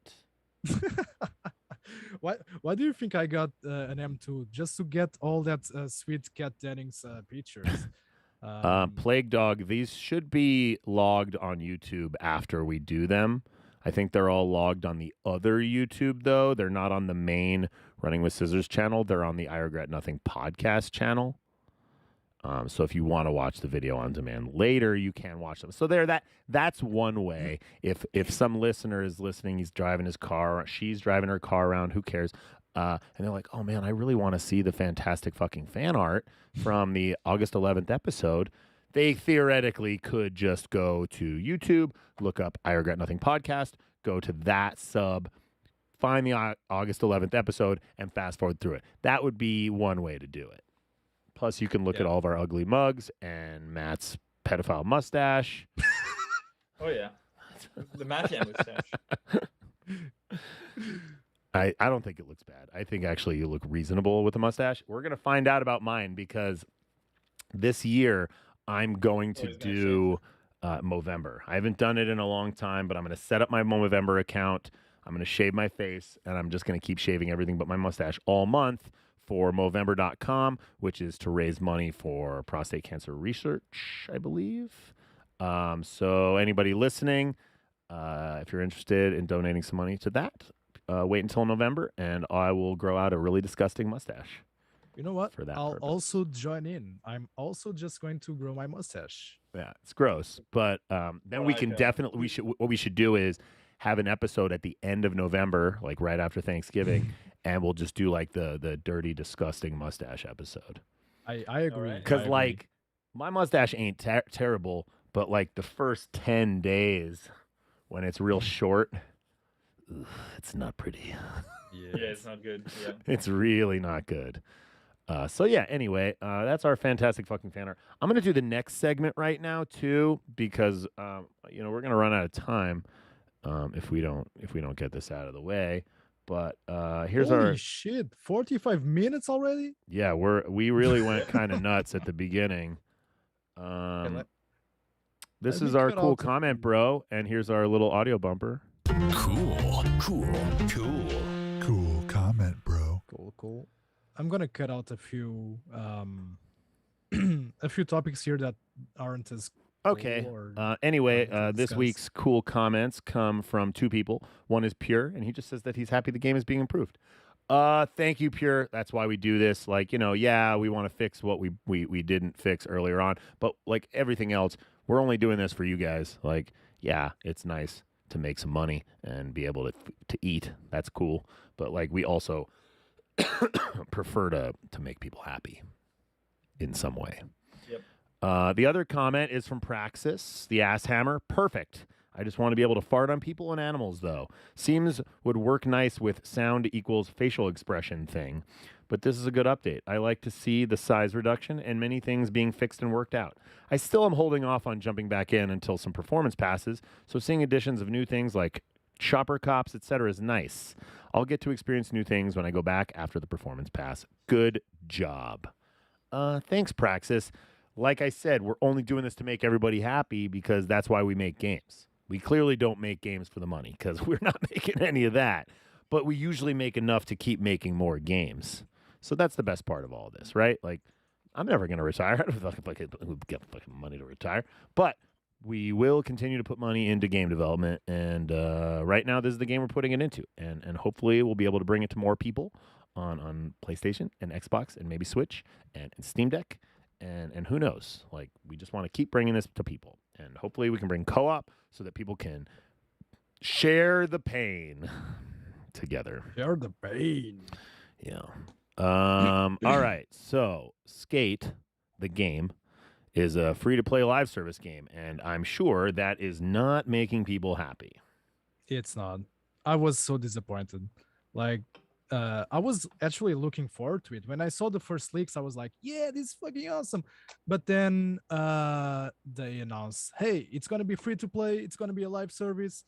Why do you think I got an M2 just to get all that sweet Kat Dennings pictures? Plague Dog, these should be logged on YouTube after we do them. I think they're all logged on the other YouTube, though. They're not on the main Running with Scissors channel. They're on the I Regret Nothing podcast channel. So if you want to watch the video on demand later, you can watch them. So that's one way. If some listener is listening, he's driving his car, she's driving her car around, who cares? And they're like, oh man, I really want to see the fantastic fucking fan art from the August 11th episode. They theoretically could just go to YouTube, look up I Regret Nothing podcast, go to that sub, find the August 11th episode, and fast forward through it. That would be one way to do it. Plus, you can look at all of our ugly mugs and Matt's pedophile mustache. Oh yeah, the mafia mustache. I don't think it looks bad. I think actually you look reasonable with a mustache. We're going to find out about mine because this year I'm going to he's gonna do Movember. I haven't done it in a long time, but I'm going to set up my Movember account. I'm going to shave my face, and I'm just going to keep shaving everything but my mustache all month for Movember.com, which is to raise money for prostate cancer research, I believe. So anybody listening, if you're interested in donating some money to that, wait until November, and I will grow out a really disgusting mustache. You know what? For that I'll purpose. also join in. I'm also just going to grow my mustache. Yeah, it's gross, but then we can definitely what we should do is have an episode at the end of November, like right after Thanksgiving, and we'll just do like the dirty, disgusting mustache episode. I agree. right. Because like my mustache ain't terrible, but like the first 10 days when it's real short, it's not pretty. Yeah, it's not good. Yeah. It's really not good. So yeah, anyway, that's our fantastic fucking fan art. I'm gonna do the next segment right now too, because we're gonna run out of time if we don't get this out of the way. But here's Holy shit, 45 minutes already? Yeah, we really went kind of nuts at the beginning. This is our cool comment, bro, and here's our little audio bumper. Cool comment, bro. Cool. I'm gonna cut out a few a few topics here that aren't as Okay. cool or Anyway, to this discuss. week's cool comments come from two people. One is Pure, and he just says that he's happy the game is being improved. Thank you, Pure. That's why we do this. Like, yeah, we want to fix what we didn't fix earlier on, but like everything else, we're only doing this for you guys. Like, yeah, it's nice to make some money and be able to eat. That's cool. But like, we also prefer to make people happy in some way. Yep. The other comment is from Praxis, the ass hammer. Perfect. I just want to be able to fart on people and animals, though. Seems would work nice with sound equals facial expression thing. But this is a good update. I like to see the size reduction and many things being fixed and worked out. I still am holding off on jumping back in until some performance passes, so seeing additions of new things like chopper cops, etc. is nice. I'll get to experience new things when I go back after the performance pass. Good job. Thanks, Praxis. Like I said, we're only doing this to make everybody happy because that's why we make games. We clearly don't make games for the money because we're not making any of that. But we usually make enough to keep making more games. So that's the best part of all this, right? Like, I'm never going to retire. I don't get fucking money to retire. But we will continue to put money into game development. And right now, this is the game we're putting it into. And hopefully, we'll be able to bring it to more people on PlayStation and Xbox and maybe Switch and Steam Deck. And who knows? Like, we just want to keep bringing this to people. And hopefully we can bring co-op so that people can share the pain together. Share the pain. Yeah. All right. So, Skate, the game, is a free-to-play live service game. And I'm sure that is not making people happy. It's not. I was so disappointed. Like, I was actually looking forward to it. When I saw the first leaks, I was like, yeah, this is fucking awesome. But then they announced, hey, it's going to be free to play. It's going to be a live service,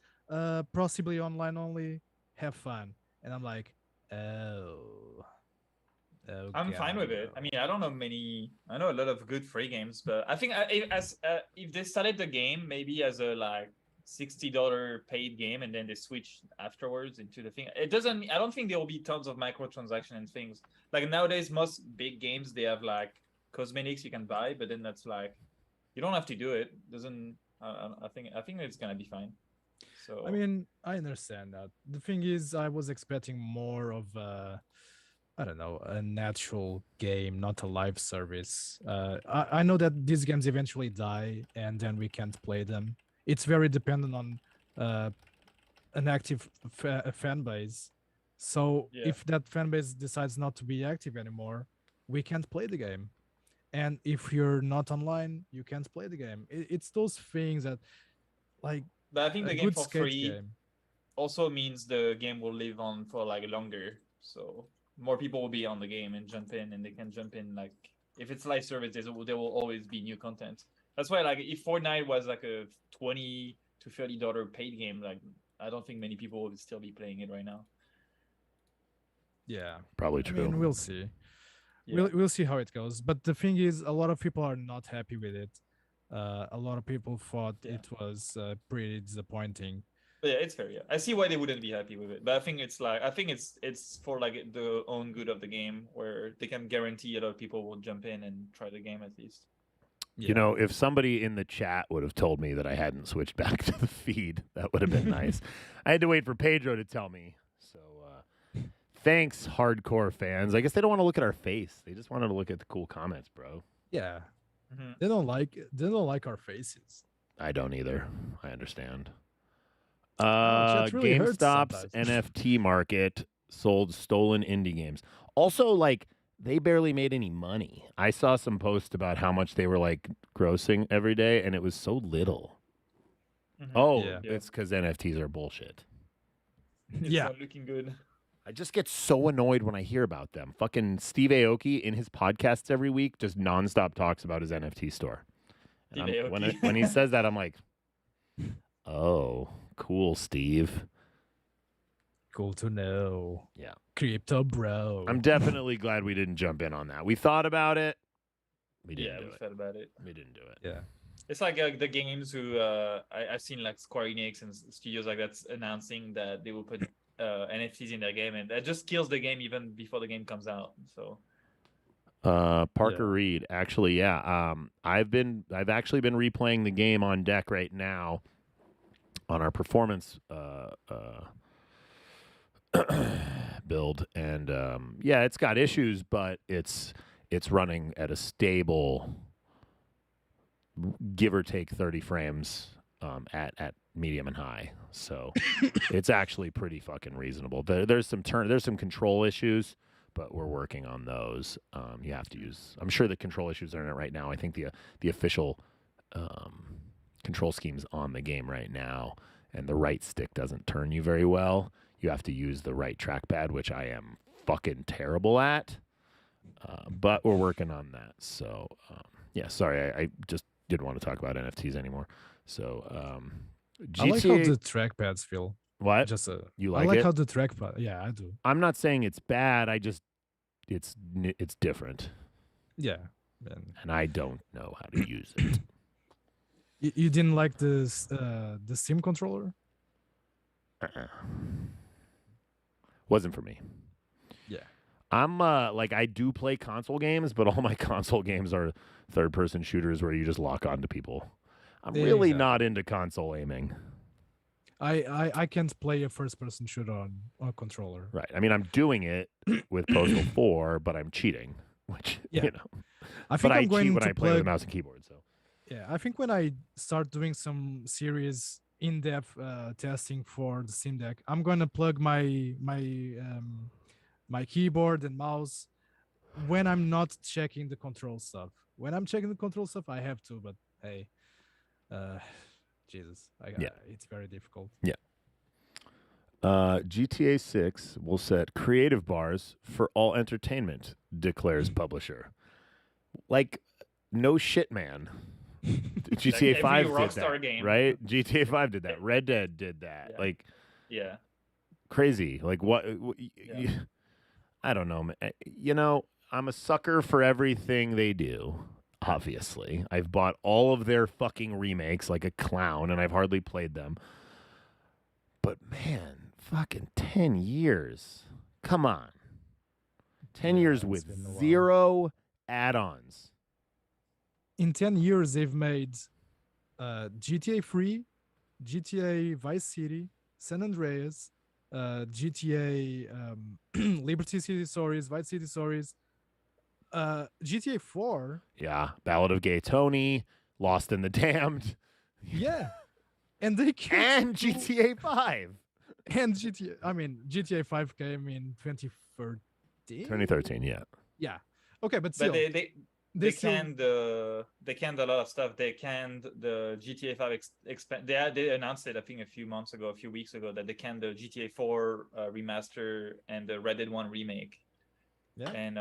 possibly online only. Have fun. And I'm like, oh. I'm fine with it. I mean, I don't know many. I know a lot of good free games, but I think if they started the game maybe as a like $60 paid game and then they switch afterwards into the thing, it doesn't. I don't think there will be tons of microtransaction and things. Like nowadays, most big games they have like cosmetics you can buy, but then that's like you don't have to do it. Doesn't. I think it's gonna be fine. So I mean, I understand that. The thing is, I was expecting more of I don't know, a natural game, not a live service. I know that these games eventually die and then we can't play them. It's very dependent on an active fan base. So if that fan base decides not to be active anymore, we can't play the game. And if you're not online, you can't play the game. It's those things that, like, but I think the a game good for skate free game. also means the game will live on for like longer. So more people will be on the game and jump in, and they can jump in like if it's live service, there will always be new content. That's why like if Fortnite was like a $20 to $30 paid game, like I don't think many people would still be playing it right now. Yeah, Probably true. I mean, we'll see. Yeah. We'll see how it goes. But the thing is, a lot of people are not happy with it. A lot of people thought it was pretty disappointing. But yeah, it's fair. Yeah, I see why they wouldn't be happy with it, but I think it's for like the own good of the game, where they can guarantee a lot of people will jump in and try the game at least. You know, if somebody in the chat would have told me that I hadn't switched back to the feed, that would have been nice. I had to wait for Pedro to tell me. So thanks, hardcore fans. I guess they don't want to look at our face. They just wanted to look at the cool comments, bro. Yeah. Mhm. They don't like our faces. I don't either. I understand. chat really hurts GameStop's sometimes. NFT market sold stolen indie games. Also, like, they barely made any money. I saw some posts about how much they were like grossing every day, and it was so little. Mhm. Oh, Yeah. it's because NFTs are bullshit. It's Yeah. not looking good. I just get so annoyed when I hear about them. Fucking Steve Aoki in his podcasts every week just nonstop talks about his NFT store. And Steve when Aoki. when he says that, I'm like, oh, cool, Steve. Cool to know. Yeah. Crypto bro. I'm definitely glad we didn't jump in on that. We thought about it. We didn't Yeah, do we it. felt about it. We didn't do it. Yeah. It's like the games who I've seen like Square Enix and studios like that's announcing that they will put NFTs in their game, and that just kills the game even before the game comes out. So Parker Reed, actually, yeah. I've actually been replaying the game on deck right now on our performance build, and yeah, it's got issues, but it's running at a stable, give or take 30 frames at medium and high. So it's actually pretty fucking reasonable. There's some control issues, but we're working on those. You have to use. I'm sure the control issues are in it right now. I think the official control scheme's on the game right now, and the right stick doesn't turn you very well. You have to use the right trackpad, which I am fucking terrible at. But we're working on that. So yeah, sorry, I just didn't want to talk about NFTs anymore. So GTA, I like how the trackpads feel. what? Just You I like like it? how the trackpad. Yeah, I do. I'm not saying it's bad. I just it's different, Yeah. and I don't know how to use it. You didn't like the Steam controller? Wasn't for me. Yeah. I'm like, I do play console games, but all my console games are third-person shooters where you just lock onto people. I'm really not into console aiming. I can't play a first-person shooter on a controller. Right. I mean, I'm doing it with Postal 4, but I'm cheating, which Yeah. you know. I think But I I'm going cheat when to I play with a plug. mouse and keyboard. So Yeah, I think when I start doing some serious in-depth testing for the Steam Deck, I'm going to plug my keyboard and mouse when I'm not checking the control stuff. When I'm checking the control stuff, I have to, but hey, Jesus, it's very difficult. yeah. GTA 6 will set creative bars for all entertainment, declares publisher. Like, no shit, man. GTA every 5 did Rockstar that, game. right? GTA 5 did that. Red Dead did that. Yeah. Like, yeah, crazy. Like, what? I don't know, man. You know, I'm a sucker for everything they do. Obviously, I've bought all of their fucking remakes like a clown, and I've hardly played them. But man, fucking 10 years. Come on. 10 years with been a while. 0 add-ons. In 10 years, they've made GTA 3, GTA Vice City, San Andreas, GTA Liberty City Stories, Vice City Stories, GTA 4. Yeah, Ballad of Gay Tony, Lost in the Damned, Yeah. And they kept and GTA 5. and GTA 5 came in 2013. 2013, yeah. Yeah. Okay, but still, but they still- canned a lot of stuff. They canned the GTA 5 expand. They announced it, I think, a few weeks ago, that they canned the GTA 4 remaster and the Red Dead 1 remake. Yeah. And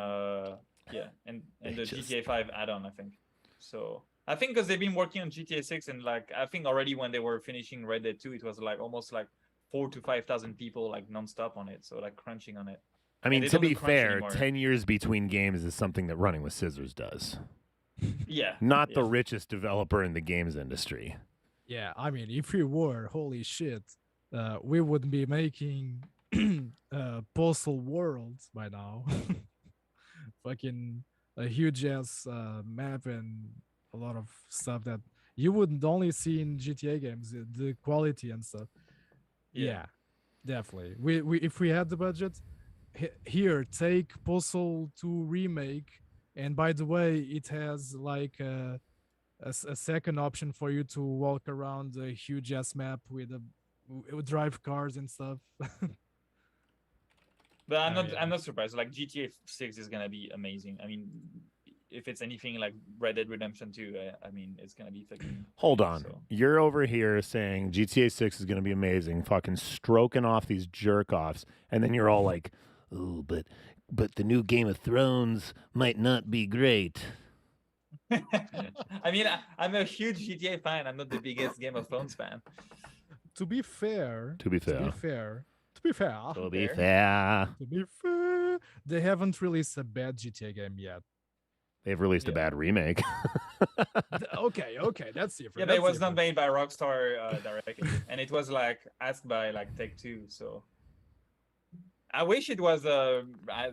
and the just- GTA 5 add-on, I think. So I think because they've been working on GTA 6, and like I think already when they were finishing Red Dead 2, it was like almost like 4,000 to 5,000 people like nonstop on it. So like crunching on it. I mean, they to don't do be crunch fair, anymore. 10 years between games is something that Running with Scissors does. Yeah. Not the yeah. richest developer in the games industry. Yeah, I mean, if we were, holy shit, we would be making Postal Worlds by now. Fucking a huge ass map and stuff that you would only see in GTA games, the quality and stuff. Yeah, definitely. We if we had the budget, here take Postal 2 remake, and by the way, it has like a second option for you to walk around a huge ass map with drive cars and stuff. But I'm Oh, not. yeah. I'm not surprised. Like GTA 6 is gonna be amazing. I mean, if it's anything like Red Dead Redemption 2, I mean, it's gonna be fucking. Hold on. So. You're over here saying GTA 6 is going to be amazing, fucking stroking off these jerk offs, and then you're all like, "Ooh, but the new Game of Thrones might not be great." I mean, I'm a huge GTA fan. I'm not the biggest Game of Thrones fan. To be fair, To be fair. they haven't released a bad GTA game yet. They've released a bad remake. Okay, that's different. Yeah, but it was not made by Rockstar directly, and it was like asked by like Take-Two. So I wish it was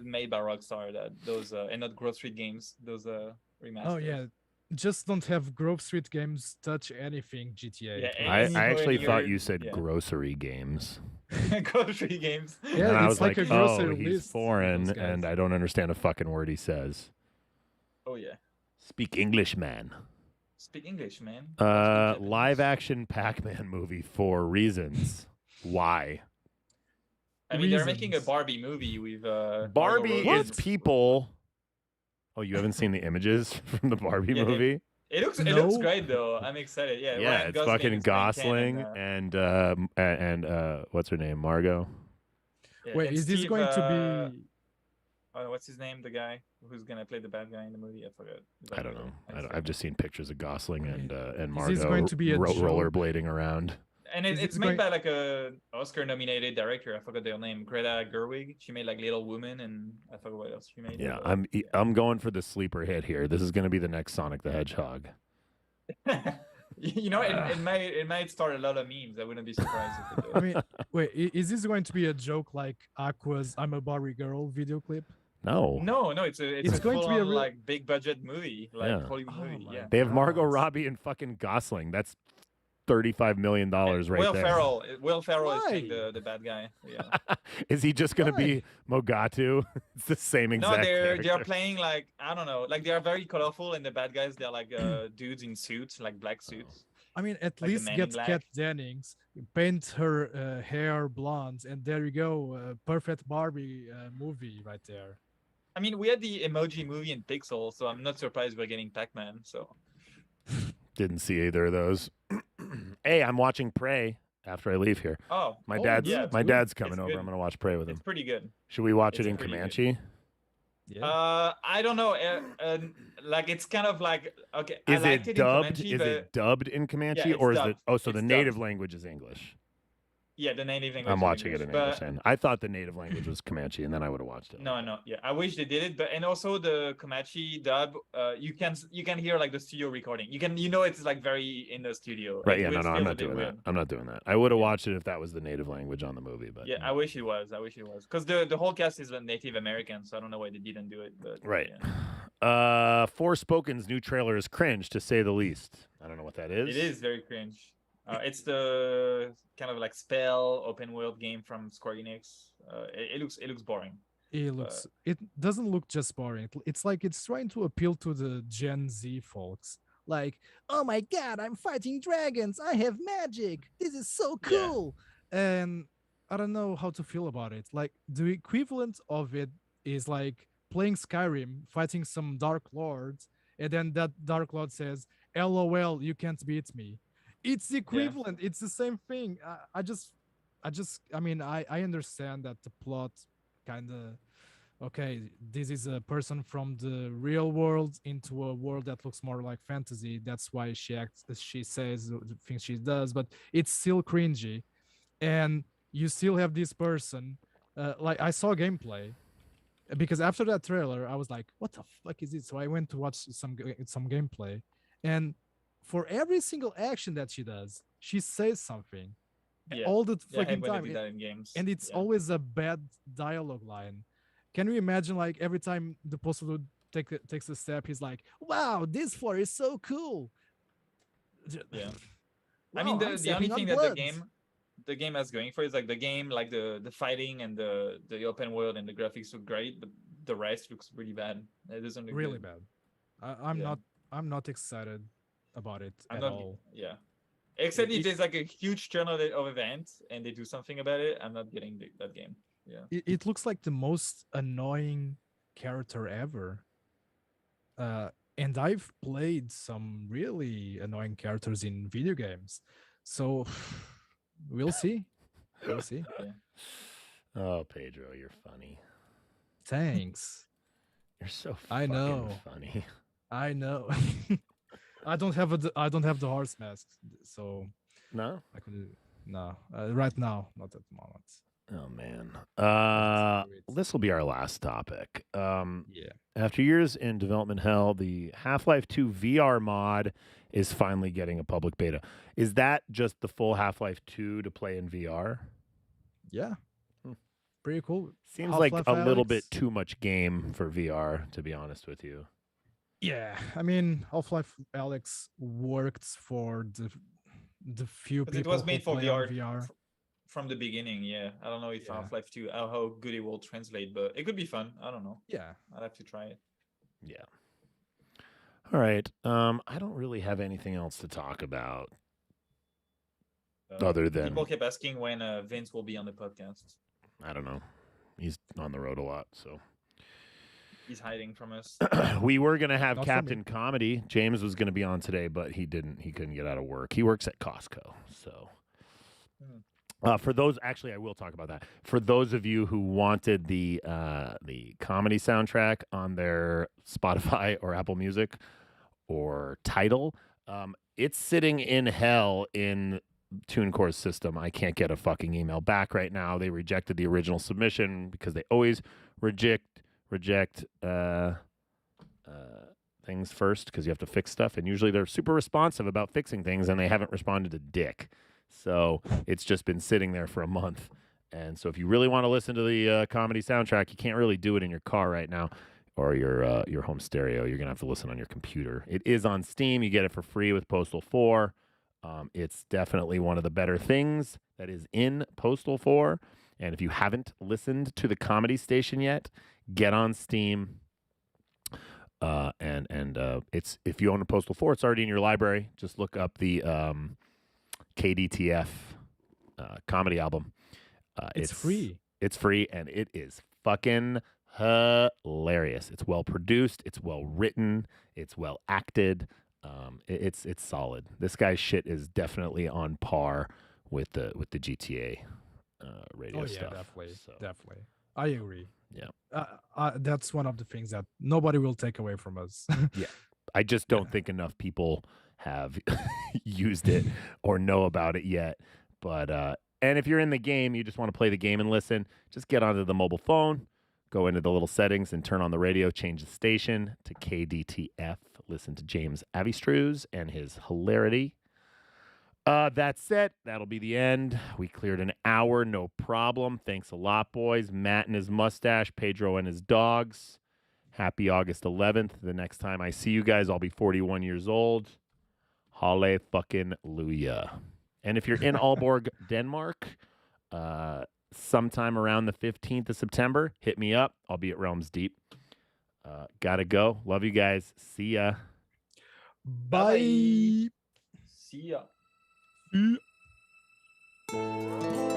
made by Rockstar. Those and not Grove Street Games. Those remasters. Oh yeah, just don't have Grove Street games touch anything GTA. Yeah, I any actually your- thought you said yeah. grocery games. Grove Street Games. Yeah, And I it's was like like, a grocery oh, he's list, foreign, those guys. and I don't understand a fucking word he says. Oh yeah. Speak English, man. Speak English, man. Live action Pac-Man movie for reasons. Why? I mean, they're making a reasons. Barbie movie with Barbie Margot is Robbie. people. Oh, you haven't seen the images from the Barbie Yeah, movie? It looks No. great though. I'm excited. Yeah, Yeah, Ryan it's Gosling fucking is playing Gosling Ken and what's her name, Margot. yeah, Wait, and is this Steve, going to be? what's his name? The guy who's gonna play the bad guy in the movie? I forgot. I don't know. I've just seen pictures of Gosling and Is Margot this going to be a joke? rollerblading around. And Is it's it made going- by like a Oscar-nominated director. I forgot their name. Greta Gerwig. She made like Little Woman, and I forgot what else she made. Yeah, but, I'm going for the sleeper hit here. This is going to be the next Sonic the Hedgehog. you know, it might start a lot of memes. I wouldn't be surprised if it I did. mean, wait, is this going to be a joke like Aqua's "I'm a Barbie Girl" video clip? No. No, it's It's a going to be a full-on, real- like big budget movie, like Yeah. Hollywood Oh movie. my Yeah. They have Margot God. Robbie and fucking Gosling. That's $35 million right Will there. Ferrell. Will Ferrell is playing Why? the bad guy. Yeah. Is he just going to be Mogatu? It's the same exact No, they're character. playing like I don't know, like they are very colorful, and the bad guys they're like dudes in suits, like black suits. I mean, at the least Man in get Black. Kat Dennings, paint her hair blonde, and there you go, perfect Barbie movie right there. I mean, we had the Emoji Movie and Pixel, so I'm not surprised we're getting Pac-Man. So Didn't see either of those. Hey, I'm watching Prey after I leave here. oh, My Oh, dad's yeah, my dude. dad's coming It's over. good. I'm gonna watch Prey with him. it's pretty good. Should we watch it's it in pretty good. Comanche? Yeah. I don't know. Like it's kind of like okay. I Is liked it it dubbed? In Comanche, Is but it dubbed in Comanche, it's or is dubbed. it? Oh, so the It's native dubbed. language is English. yeah, the native language. I'm is watching it English, in but- English. And I thought the native language was Comanche, and then I would have watched it. No, yeah. I wish they did it, but and also the Comanche dub, you can hear like the studio recording. It's like very in the studio. Right? It Yeah. will No, feel I'm a not bit doing that. weird. I'm not doing that. I would have watched it if that was the native language on the movie, but Yeah, I wish it was. Because the whole cast is Native American, so I don't know why they didn't do it. But Right. yeah. Forspoken's new trailer is cringe, to say the least. I don't know what that is. It is very cringe. It's the kind of like spell open world game from Square Enix. It looks boring. It doesn't look just boring. It's like it's trying to appeal to the Gen Z folks. Like, oh my god, I'm fighting dragons. I have magic. This is so Yeah. cool. And I don't know how to feel about it. Like the equivalent of it is like playing Skyrim, fighting some Dark Lords, and then that Dark Lord says, "LOL, you can't beat me." It's the equivalent. It's the same thing. I mean, I understand that the plot kind of okay, this is a person from the real world into a world that looks more like fantasy. That's why she says the things she does, but it's still cringy. And you still have this person, like I saw gameplay because after that trailer, I was like, what the fuck is it? So I went to watch some gameplay, and for every single action that she does, she says something Yeah. all the Yeah, I hate fucking when they time. do that in games. And it's Yeah. always a bad dialogue line. Can you imagine like every time the Postal would takes a step, he's like, "Wow, this floor is so cool." Yeah. Wow, I mean, I'm the only stepping on thing that blood. the game has going for is like the game, like the fighting and the open world and the graphics look great, but the rest looks really bad. It doesn't look Really good. bad. I'm Yeah. not. I'm not excited about it I'm at not. all. Yeah. Except if It- there's like a huge churn of events and they do something about it, I'm not getting that game. Yeah. It looks like the most annoying character ever. And I've played some really annoying characters in video games, so we'll see. We'll see. Yeah. Oh, Pedro, you're funny. Thanks. You're so I fucking know. funny. I know. I don't have the horse mask, so No? I could no right now, not at the moment. Oh man. do it. This will be our last topic. Yeah. After years in development hell, the Half-Life 2 VR mod is finally getting a public beta. Is that just the full Half-Life 2 to play in VR? Yeah. Hmm. Pretty cool. Seems like Half-Life a little bit Alyx. too much game for VR, to be honest with you. Yeah, I mean, Half-Life Alyx worked for the few But it people was who made for play on VR, from the beginning. Yeah. I don't know if Yeah. Half-Life 2 how good it will translate, but it could be fun. I don't know. Yeah. I'll have to try it. Yeah. All right. I don't really have anything else to talk about other than People kept asking when Vince will be on the podcast. I don't know. He's on the road a lot, so He's hiding from us. we were gonna have Not for me. Captain Comedy. James was gonna be on today, but he didn't. He couldn't get out of work. He works at Costco, so. For those, actually, I will talk about that. For those of you who wanted the comedy soundtrack on their Spotify or Apple Music or Tidal, it's sitting in hell in TuneCore's system. I can't get a fucking email back right now. They rejected the original submission because they always reject things first because you have to fix stuff, and usually they're super responsive about fixing things, and they haven't responded to dick. So it's just been sitting there for a month. And so if you really want to listen to the comedy soundtrack, you can't really do it in your car right now or your home stereo. You're going to have to listen on your computer. It is on Steam. You get it for free with Postal 4. It's definitely one of the better things that is in Postal 4. And if you haven't listened to the Comedy Station yet, get on Steam. It's if you own a Postal 4, it's already in your library. Just look up the KDTF comedy album. It's free. It's free, and it is fucking hilarious. It's well produced. It's well written. It's well acted. It's solid. This guy's shit is definitely on par with the GTA radio stuff. Definitely, So, definitely. I agree. Yeah. That's one of the things that nobody will take away from us. I just don't think enough people have used it or know about it yet. But and if you're in the game, you just want to play the game and listen, just get onto the mobile phone, go into the little settings and turn on the radio, change the station to KDTF. Listen to James Avistruz and his hilarity. That's it. That'll be the end. We cleared an hour, no problem. Thanks a lot, boys. Matt and his mustache, Pedro and his dogs. Happy August 11th. The next time I see you guys, I'll be 41 years old. Halle fucking Luya. And if you're in Aalborg, Denmark, sometime around the 15th of September, hit me up. I'll be at Realms Deep. Gotta go. Love you guys. See ya. Bye. See ya. Yeah.